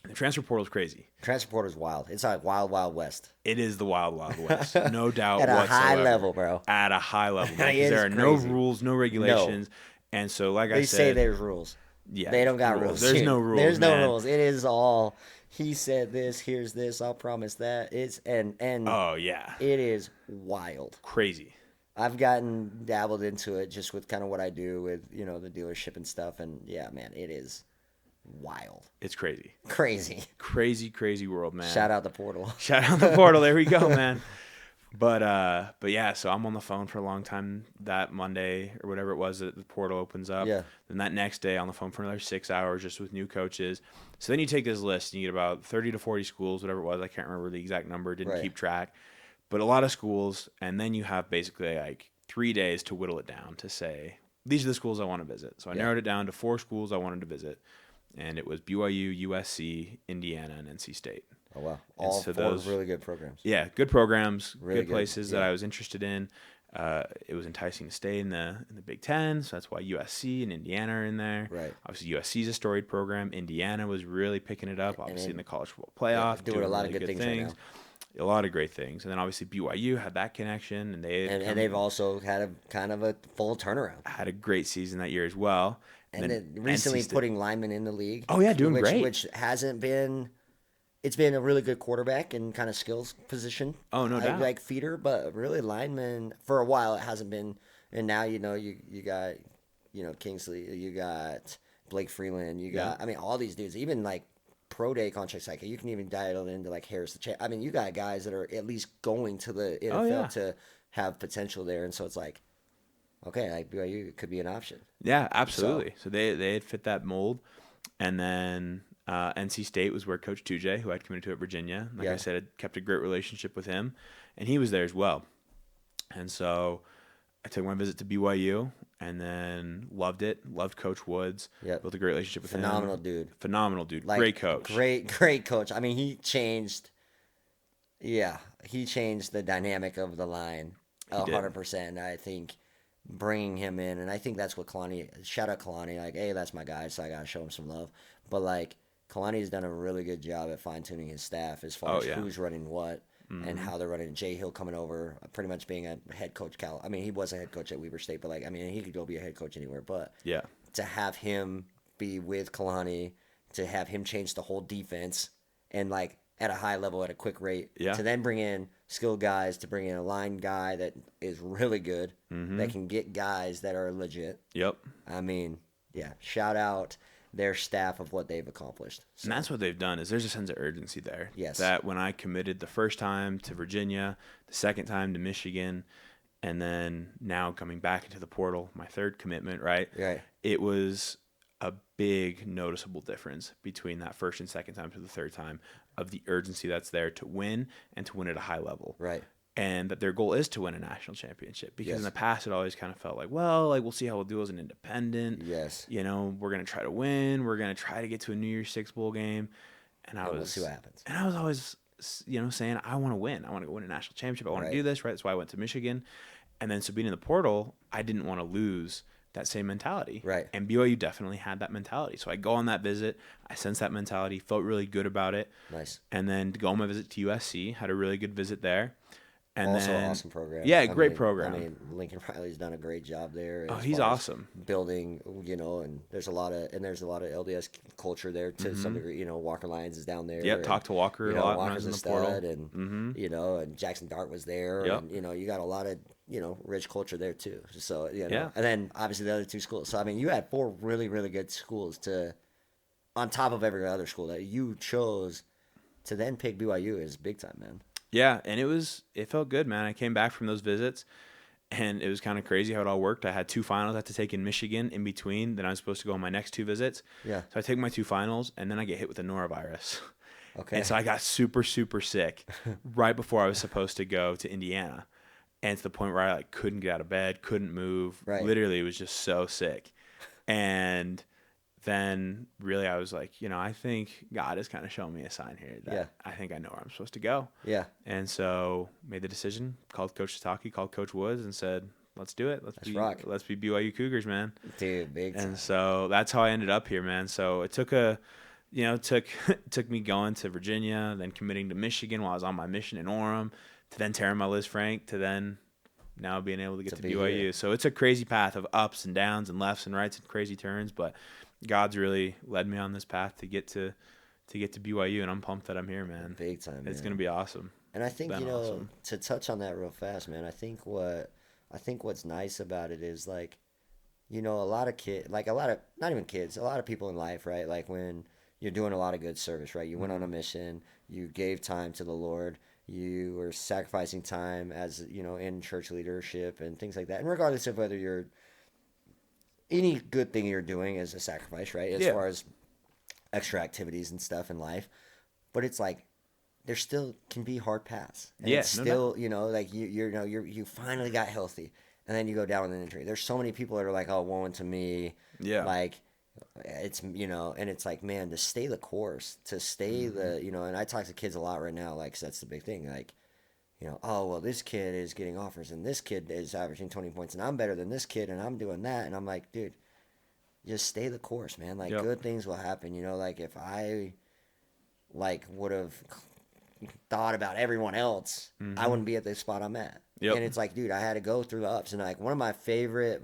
The transfer portal is crazy. Transfer portal is wild. It's like wild, wild west. It is the wild, wild west. No doubt At a whatsoever. high level, bro. At a high level. It Because there is are no crazy. rules, no regulations. And so, like I They said. say there's rules. Yeah, They don't got rules. There's dude. no rules. There's no man. rules. It is all he said this, here's this, I'll promise that. It's and Oh yeah, it is wild. crazy. I've gotten dabbled into it just with kind of what I do with, the dealership and stuff, and yeah, man, it is wild. It's crazy, Crazy. crazy, crazy world, man. Shout out the portal. Shout out the portal. There we go, man. But yeah, so I'm on the phone for a long time that Monday or whatever it was that the portal opens up. Yeah. Then that next day on the phone for another 6 hours just with new coaches. So then you take this list and you get about 30 to 40 schools, whatever it was. I can't remember the exact number. Didn't Right. keep track. But a lot of schools, and then you have basically like 3 days to whittle it down to say, these are the schools I want to visit. So I narrowed it down to 4 schools I wanted to visit. And it was BYU, USC, Indiana, and NC State. Oh, wow. And All so four those- really good programs. Yeah, good programs, Really good good, places that yeah. I was interested in. It was enticing to stay in the Big Ten, so that's why USC and Indiana are in there. Right. Obviously, USC is a storied program. Indiana was really picking it up, obviously in the college football playoff, doing a lot of good things right now. A lot of great things, and then obviously BYU had that connection, and And they've also had a kind of a full turnaround. had a great season that year as well. And then then recently NC State- putting linemen in the league. Oh, yeah, doing great. Which hasn't been. It's been a really good quarterback and kind of skills position. Oh, no doubt. Like feeder, but really lineman for a while it hasn't been. And now you got Kingsley, you got Blake Freeland, you got all these dudes, even like pro day contracts. Like you can even dial into like Harris the Champ. I mean, you got guys that are at least going to the NFL to have potential there, and so it's like, okay, like BYU could be an option. Yeah, absolutely. So they had fit that mold, and then NC State was where Coach Tujay, who I'd committed to at Virginia, like I said, had kept a great relationship with him, and he was there as well. And so I took my visit to BYU, and then loved it. Loved Coach Woods. Yep. Built a great relationship with him. Phenomenal dude. Like, Great coach. Great coach. I mean, he changed the dynamic of the line 100%. I think bringing him in, and I think that's what shout out Kalani, like, hey, that's my guy, so I got to show him some love. But, like, Kalani's done a really good job at fine-tuning his staff as far as who's running what and how they're running. Jay Hill coming over, pretty much being a head coach. I mean, he was a head coach at Weber State, but, like, I mean, he could go be a head coach anywhere. But to have him be with Kalani, to have him change the whole defense and, like, at a high level at a quick rate, to then bring in skilled guys, to bring in a line guy that is really good, that can get guys that are legit. Yep. I mean, shout out their staff of what they've accomplished. So, And that's what they've done is there's a sense of urgency there. Yes. That when I committed the first time to Virginia, the second time to Michigan, and then now coming back into the portal, my third commitment, right? Right. It was a big noticeable difference between that first and second time to the third time of the urgency that's there to win and to win at a high level. Right. And that their goal is to win a national championship because in the past it always kind of felt like, well, like we'll see how we'll do as an independent. Yes. You know, we're going to try to win. We're going to try to get to a New Year's Six bowl game. And we'll see what happens. And I was always, saying, I want to win. I want to win a national championship. I want to do this, right? That's why I went to Michigan. And then so being in the portal, I didn't want to lose that same mentality. Right. And BYU definitely had that mentality. So I go on that visit. I sensed that mentality, felt really good about it. Nice. And then to go on my visit to USC, had a really good visit there. And Also then, an awesome program. Yeah, great program. I mean, Lincoln Riley's done a great job there. Oh, as he's far as awesome. Building, and there's a lot of LDS culture there to some degree. Walker Lyons is down there. Yep, talked to Walker a lot when I was Walker's in a the stud, portal. and and Jackson Dart was there. Yep. And you got a lot of rich culture there too. So Yeah. and then obviously the other two schools. So I mean, you had 4 really really good schools on top of every other school that you chose to then pick BYU is big time, man. Yeah, and it felt good, man. I came back from those visits, and it was kind of crazy how it all worked. I had 2 finals I had to take in Michigan in between. Then I was supposed to go on my next 2 visits. Yeah. So I take my 2 finals, and then I get hit with the norovirus. Okay. And so I got super, super sick right before I was supposed to go to Indiana. And to the point where I couldn't get out of bed, couldn't move. Right. Literally was just so sick. And then really I was like, I think God is kind of showing me a sign here that I think I know where I'm supposed to go. Yeah. And so made the decision, called Coach Sataki, called Coach Woods, and said, let's do it. Let's be BYU Cougars, man. Dude, big time. And so that's how I ended up here, man. So it took took me going to Virginia, then committing to Michigan while I was on my mission in Orem, to then tearing my Liz Frank, to then now being able to get to BYU. Here. So it's a crazy path of ups and downs and lefts and rights and crazy turns, but God's really led me on this path to get to to get to BYU, and I'm pumped that I'm here, man. Big time, It's man. gonna be awesome. And I think, Been awesome. to touch on that real fast, man, I think what's nice about it is like, a lot of kids, like a lot of, not even kids, a lot of people in life, right? Like when you're doing a lot of good service, right? You went on Mm-hmm. a mission, you gave time to the Lord, you were sacrificing time as, in church leadership and things like that. And regardless of whether you're, any good thing you're doing is a sacrifice, right? As Yeah. far as extra activities and stuff in life. But it's like, there still can be hard paths, and Yeah. it's No doubt. still, like you finally got healthy, and then you go down with an injury. There's so many people that are like, oh, woe unto me, Yeah. like it's, and it's like, man, to stay the course, to stay Mm-hmm. and I talk to kids a lot right now, like 'cause that's the big thing, like, oh well, this kid is getting offers, and this kid is averaging 20 points, and I'm better than this kid, and I'm doing that, and I'm like, dude, just stay the course, man. Like Yep. good things will happen, like if I like would have thought about everyone else, I Mm-hmm. wouldn't be at the spot I'm at. Yep. And it's like, dude, I had to go through the ups. And like one of my favorite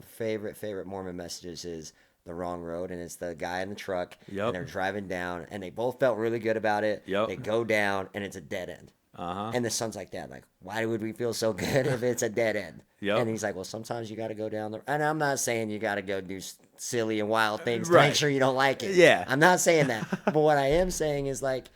Mormon messages is the wrong road. And it's the guy in the truck and Yep. they're driving down and they both felt really good about it. Yep. They go down and it's a dead end. Uh-huh. And the son's like, Dad, like, why would we feel so good if it's a dead end? Yep. And he's like, well, sometimes you got to go down the. And I'm not saying you got to go do silly and wild things to make Right. sure you don't like it. Yeah. I'm not saying that. But what I am saying is like,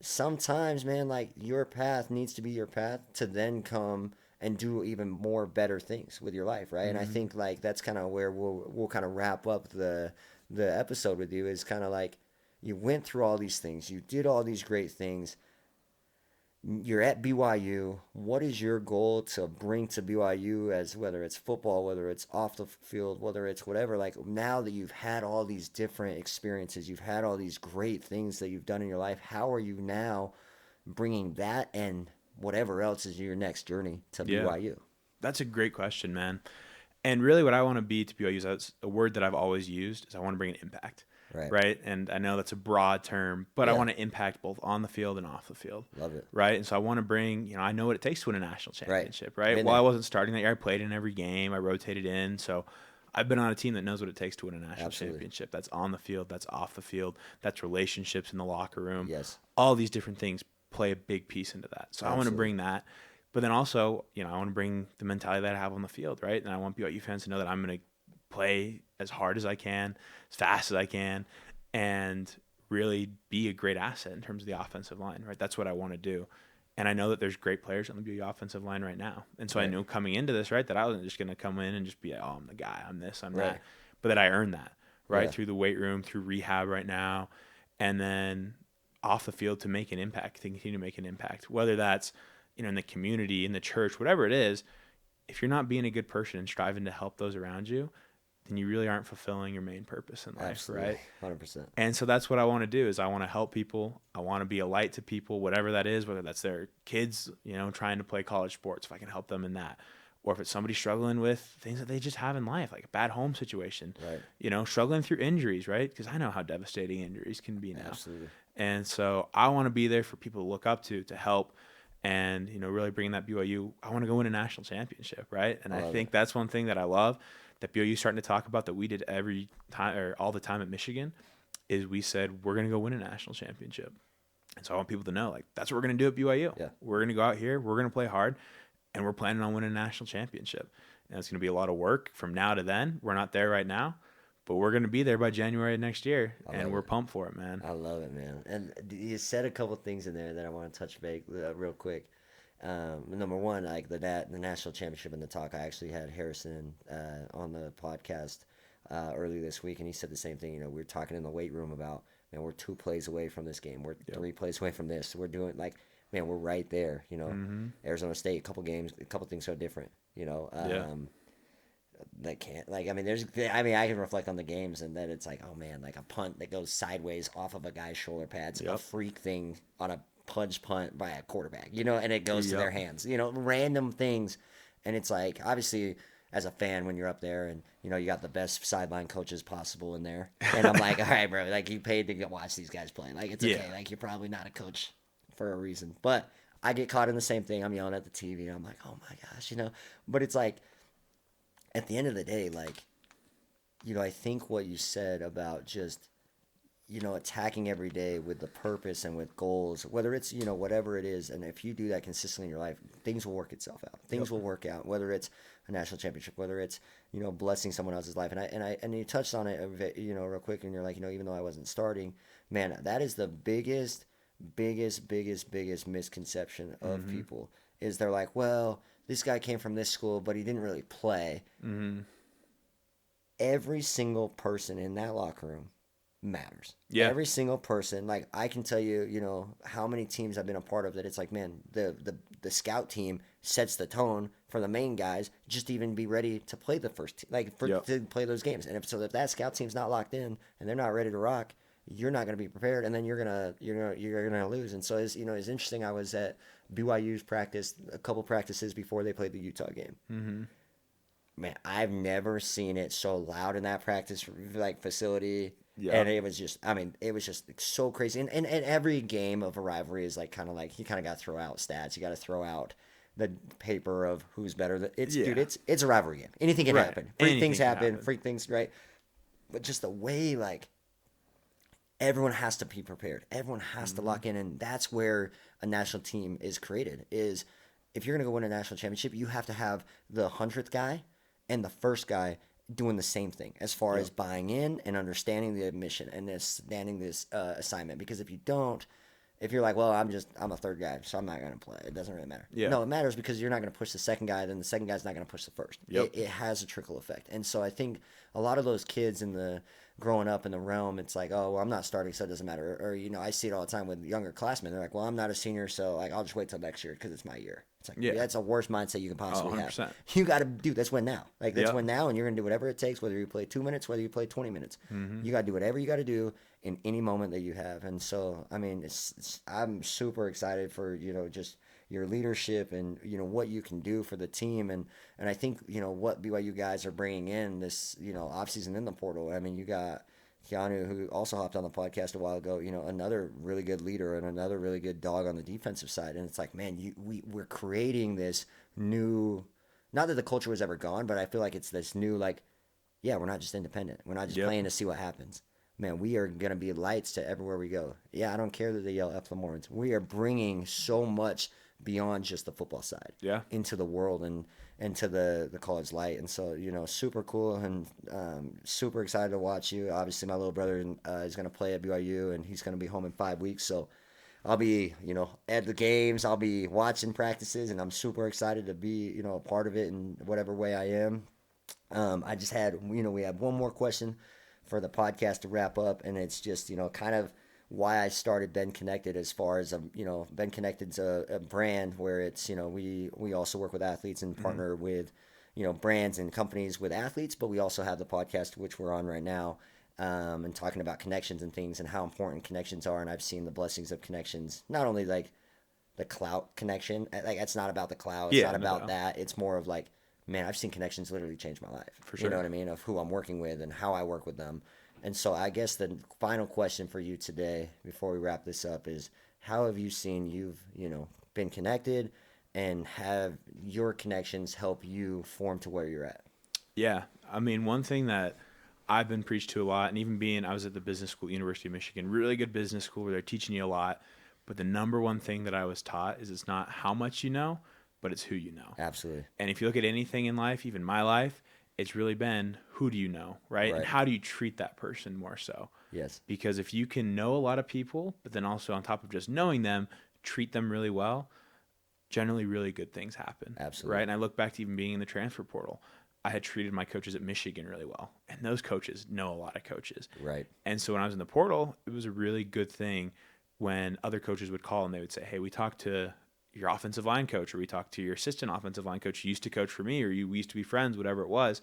sometimes, man, like your path needs to be your path to then come and do even more better things with your life, right? And I Mm-hmm. think like that's kind of where we'll kind of wrap up the episode with you, is kind of like you went through all these things, you did all these great things. You're at BYU. What is your goal to bring to BYU, as whether it's football, whether it's off the field, whether it's whatever? Like now that you've had all these different experiences, you've had all these great things that you've done in your life, how are you now bringing that and whatever else is your next journey to Yeah. BYU? That's a great question, man. And really, what I want to be to BYU is a word that I've always used is I want to bring an impact, Right. right? And I know that's a broad term, but I Yeah. want to impact both on the field and off the field, Love it. right? And so I want to bring, I know what it takes to win a national Right. championship, right? Been While I there. wasn't starting that year, I played in every game, I rotated in, so I've been on a team that knows what it takes to win a national Absolutely. championship. That's on the field, that's off the field, that's relationships in the locker room. Yes. All these different things play a big piece into that. So I want to Absolutely. bring that. But then also, I want to bring the mentality that I have on the field, right? And I want BYU fans to know that I'm going to play as hard as I can, as fast as I can, and really be a great asset in terms of the offensive line, right? That's what I want to do. And I know that there's great players on the BYU offensive line right now. And so I Right. knew coming into this, right, that I wasn't just going to come in and just be, oh, I'm the guy, I'm this, I'm Right. that, but that I earned that, right? Yeah. Through the weight room, through rehab right now, and then off the field to make an impact, to continue to make an impact, whether that's, in the community, in the church, whatever it is. If you're not being a good person and striving to help those around you, then you really aren't fulfilling your main purpose in life, Absolutely. right? 100%. And so that's what I want to do is I want to help people. I want to be a light to people, whatever that is, whether that's their kids, trying to play college sports, if I can help them in that. Or if it's somebody struggling with things that they just have in life, like a bad home situation, Right. Struggling through injuries, right? Because I know how devastating injuries can be now. Absolutely. And so I want to be there for people to look up to help, and really bringing that BYU. I want to go win a national championship, right? And I love think it. that's one thing that I love that BYU is starting to talk about that we did every time or all the time at Michigan is we said we're going to go win a national championship. And so I want people to know, like, that's what we're going to do at BYU. Yeah. We're going to go out here, we're going to play hard, and we're planning on winning a national championship. And it's going to be a lot of work from now to then. We're not there right now, but we're going to be there by January of next year, and we're pumped for it, man. I love it, man. And you said a couple things in there that I want to touch base real quick. Number one, like the national championship in the talk. I actually had Harrison on the podcast early this week, and he said the same thing. We were talking in the weight room about, man, we're 2 plays away from this game. We're 3 plays away from this. We're doing like, man, we're right there. Arizona State, a couple things so different. That can't, like, I mean, I can reflect on the games and then it's like, oh man, like a punt that goes sideways off of a guy's shoulder pads, a Yep. freak thing on a punch punt by a quarterback, and it goes to Yep. their hands, random things. And it's like, obviously, as a fan, when you're up there and, you got the best sideline coaches possible in there. And I'm like, all right, bro, like you paid to go watch these guys play. Like, it's okay. Yeah. Like, you're probably not a coach for a reason. But I get caught in the same thing. I'm yelling at the TV and I'm like, oh my gosh, but it's like, at the end of the day, like, I think what you said about just attacking every day with the purpose and with goals, whether it's, whatever it is. And if you do that consistently in your life, things will work itself out. Things Yep. will work out, whether it's a national championship, whether it's, blessing someone else's life. And you touched on it, real quick. And you're like, even though I wasn't starting, man, that is the biggest misconception of Mm-hmm. people is they're like, well, this guy came from this school, but he didn't really play. Mm-hmm. Every single person in that locker room matters. Yeah. Every single person, like I can tell you, how many teams I've been a part of that it's like, man, the scout team sets the tone for the main guys just to even be ready to play the first like for Yep. to play those games. And if that scout team's not locked in and they're not ready to rock, you're not going to be prepared, and then you're gonna lose. And so it's interesting. I was at BYU's practice, a couple practices before they played the Utah game. Mm-hmm. Man, I've never seen it so loud in that practice like facility. Yeah. And it was just, it was just so crazy. And every game of a rivalry is like kind of like you kind of got to throw out stats. You got to throw out the paper of who's better. Dude, it's a rivalry game. Anything can Right. happen. Anything Things can happen. happen. Freak things, right? But just the way like everyone has to be prepared. Everyone has to lock in, and that's where a national team is created. Is if you're going to go win a national championship, you have to have the 100th guy and the first guy doing the same thing as far as buying in and understanding the mission and understanding this assignment. Because if you don't, if you're like, well, I'm a third guy, so I'm not going to play. It doesn't really matter. Yeah. No, it matters because you're not going to push the second guy, then the second guy's not going to push the first. Yep. It has a trickle effect. And so I think a lot of those kids growing up in the realm, it's like, oh, well, I'm not starting, so it doesn't matter. Or I see it all the time with younger classmen. They're like, well, I'm not a senior, so like I'll just wait till next year because it's my year. It's like, Yeah. that's the worst mindset you can possibly have. 100%. You got to do let's win now. Like let's Yep. win now, and you're gonna do whatever it takes. Whether you play 2 minutes, whether you play 20 minutes, Mm-hmm. you got to do whatever you got to do in any moment that you have. And so, I mean, I'm super excited for just your leadership and what you can do for the team, and I think what BYU guys are bringing in this offseason in the portal. I mean, you got Keanu, who also hopped on the podcast a while ago, another really good leader and another really good dog on the defensive side. And it's like, man, we're creating this new, not that the culture was ever gone, but I feel like it's this new, like, yeah, we're not just independent. We're not just playing to see what happens. Man, we are going to be lights to everywhere we go. Yeah, I don't care that they yell F. Lamorans. We are bringing so much beyond just the football side into the world and to the college light. And so, super cool and super excited to watch you. Obviously, my little brother is going to play at BYU, and he's going to be home in 5 weeks. So I'll be, at the games. I'll be watching practices, and I'm super excited to be, a part of it in whatever way I am. I just had, we have one more question for the podcast to wrap up, and it's just, kind of why I started Benconnected as far as, Benconnected's a brand where it's, we also work with athletes and partner with, brands and companies with athletes, but we also have the podcast, which we're on right now, and talking about connections and things and how important connections are. And I've seen the blessings of connections, not only like the clout connection, like it's not about the clout, it's not about that. It's more of like, man, I've seen connections literally change my life. For sure. You know what I mean? Of who I'm working with and how I work with them. And so I guess the final question for you today, before we wrap this up, is how have you seen you've, been connected and have your connections help you form to where you're at? Yeah. I mean, one thing that I've been preached to a lot, and even I was at the business school at University of Michigan, really good business school where they're teaching you a lot. But the number one thing that I was taught is it's not how much you know, but it's who you know. Absolutely. And if you look at anything in life, even my life, it's really been who do you know, right? And how do you treat that person more so? Yes. Because if you can know a lot of people, but then also on top of just knowing them, treat them really well, generally really good things happen. Absolutely. Right? And I look back to even being in the transfer portal. I had treated my coaches at Michigan really well. And those coaches know a lot of coaches. Right. And so when I was in the portal, it was a really good thing when other coaches would call and they would say, hey, we talked to your offensive line coach, or we talked to your assistant offensive line coach who used to coach for me, or we used to be friends, whatever it was.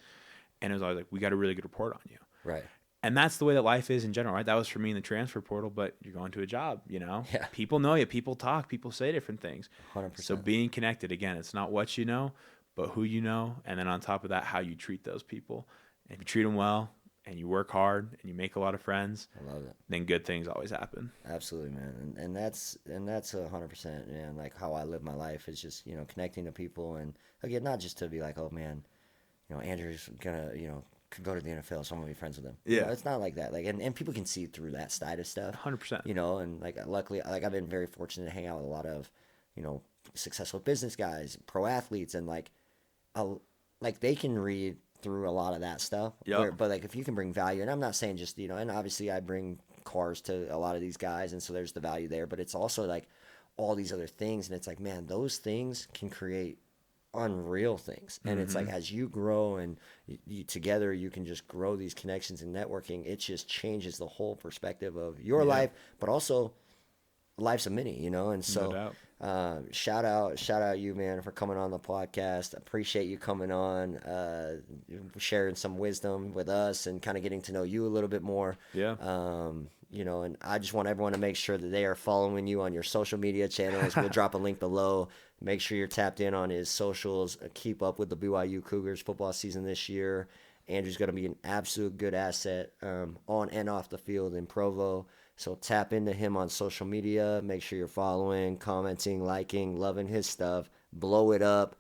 And it was always like, we got a really good report on you. Right. And that's the way that life is in general, right? That was for me in the transfer portal, but you're going to a job, Yeah. People know you, people talk, people say different things. 100%. So being connected, again, it's not what you know, but who you know. And then on top of that, how you treat those people. And if you treat them well and you work hard and you make a lot of friends, I love it. then good things always happen. Absolutely, man. And that's 100%, man. Like how I live my life is just, connecting to people, and again, not just to be like, oh man, Andrew's gonna, could go to the NFL, so I'm gonna be friends with him. Yeah. It's not like that. Like, and people can see through that side of stuff. 100%. And like luckily, like I've been very fortunate to hang out with a lot of, successful business guys, pro athletes, and a, like they can read through a lot of that stuff. Yep. But like if you can bring value, and I'm not saying just and obviously I bring cars to a lot of these guys, and so there's the value there. But it's also like all these other things, and it's like, man, those things can create unreal things. And it's like as you grow and you together, you can just grow these connections and networking. It just changes the whole perspective of your life, but also lives of many. And so. No doubt. Shout out you, man, for coming on the podcast. Appreciate you coming on, sharing some wisdom with us and kind of getting to know you a little bit more. Yeah. And I just want everyone to make sure that they are following you on your social media channels. We'll drop a link below. Make sure you're tapped in on his socials. Keep up with the BYU Cougars football season this year. Andrew's going to be an absolute good asset on and off the field in Provo. So tap into him on social media. Make sure you're following, commenting, liking, loving his stuff. Blow it up.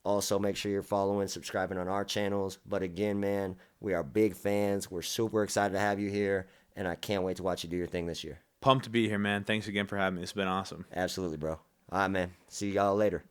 Also, make sure you're following, subscribing on our channels. But again, man, we are big fans. We're super excited to have you here, and I can't wait to watch you do your thing this year. Pumped to be here, man. Thanks again for having me. It's been awesome. Absolutely, bro. All right, man. See y'all later.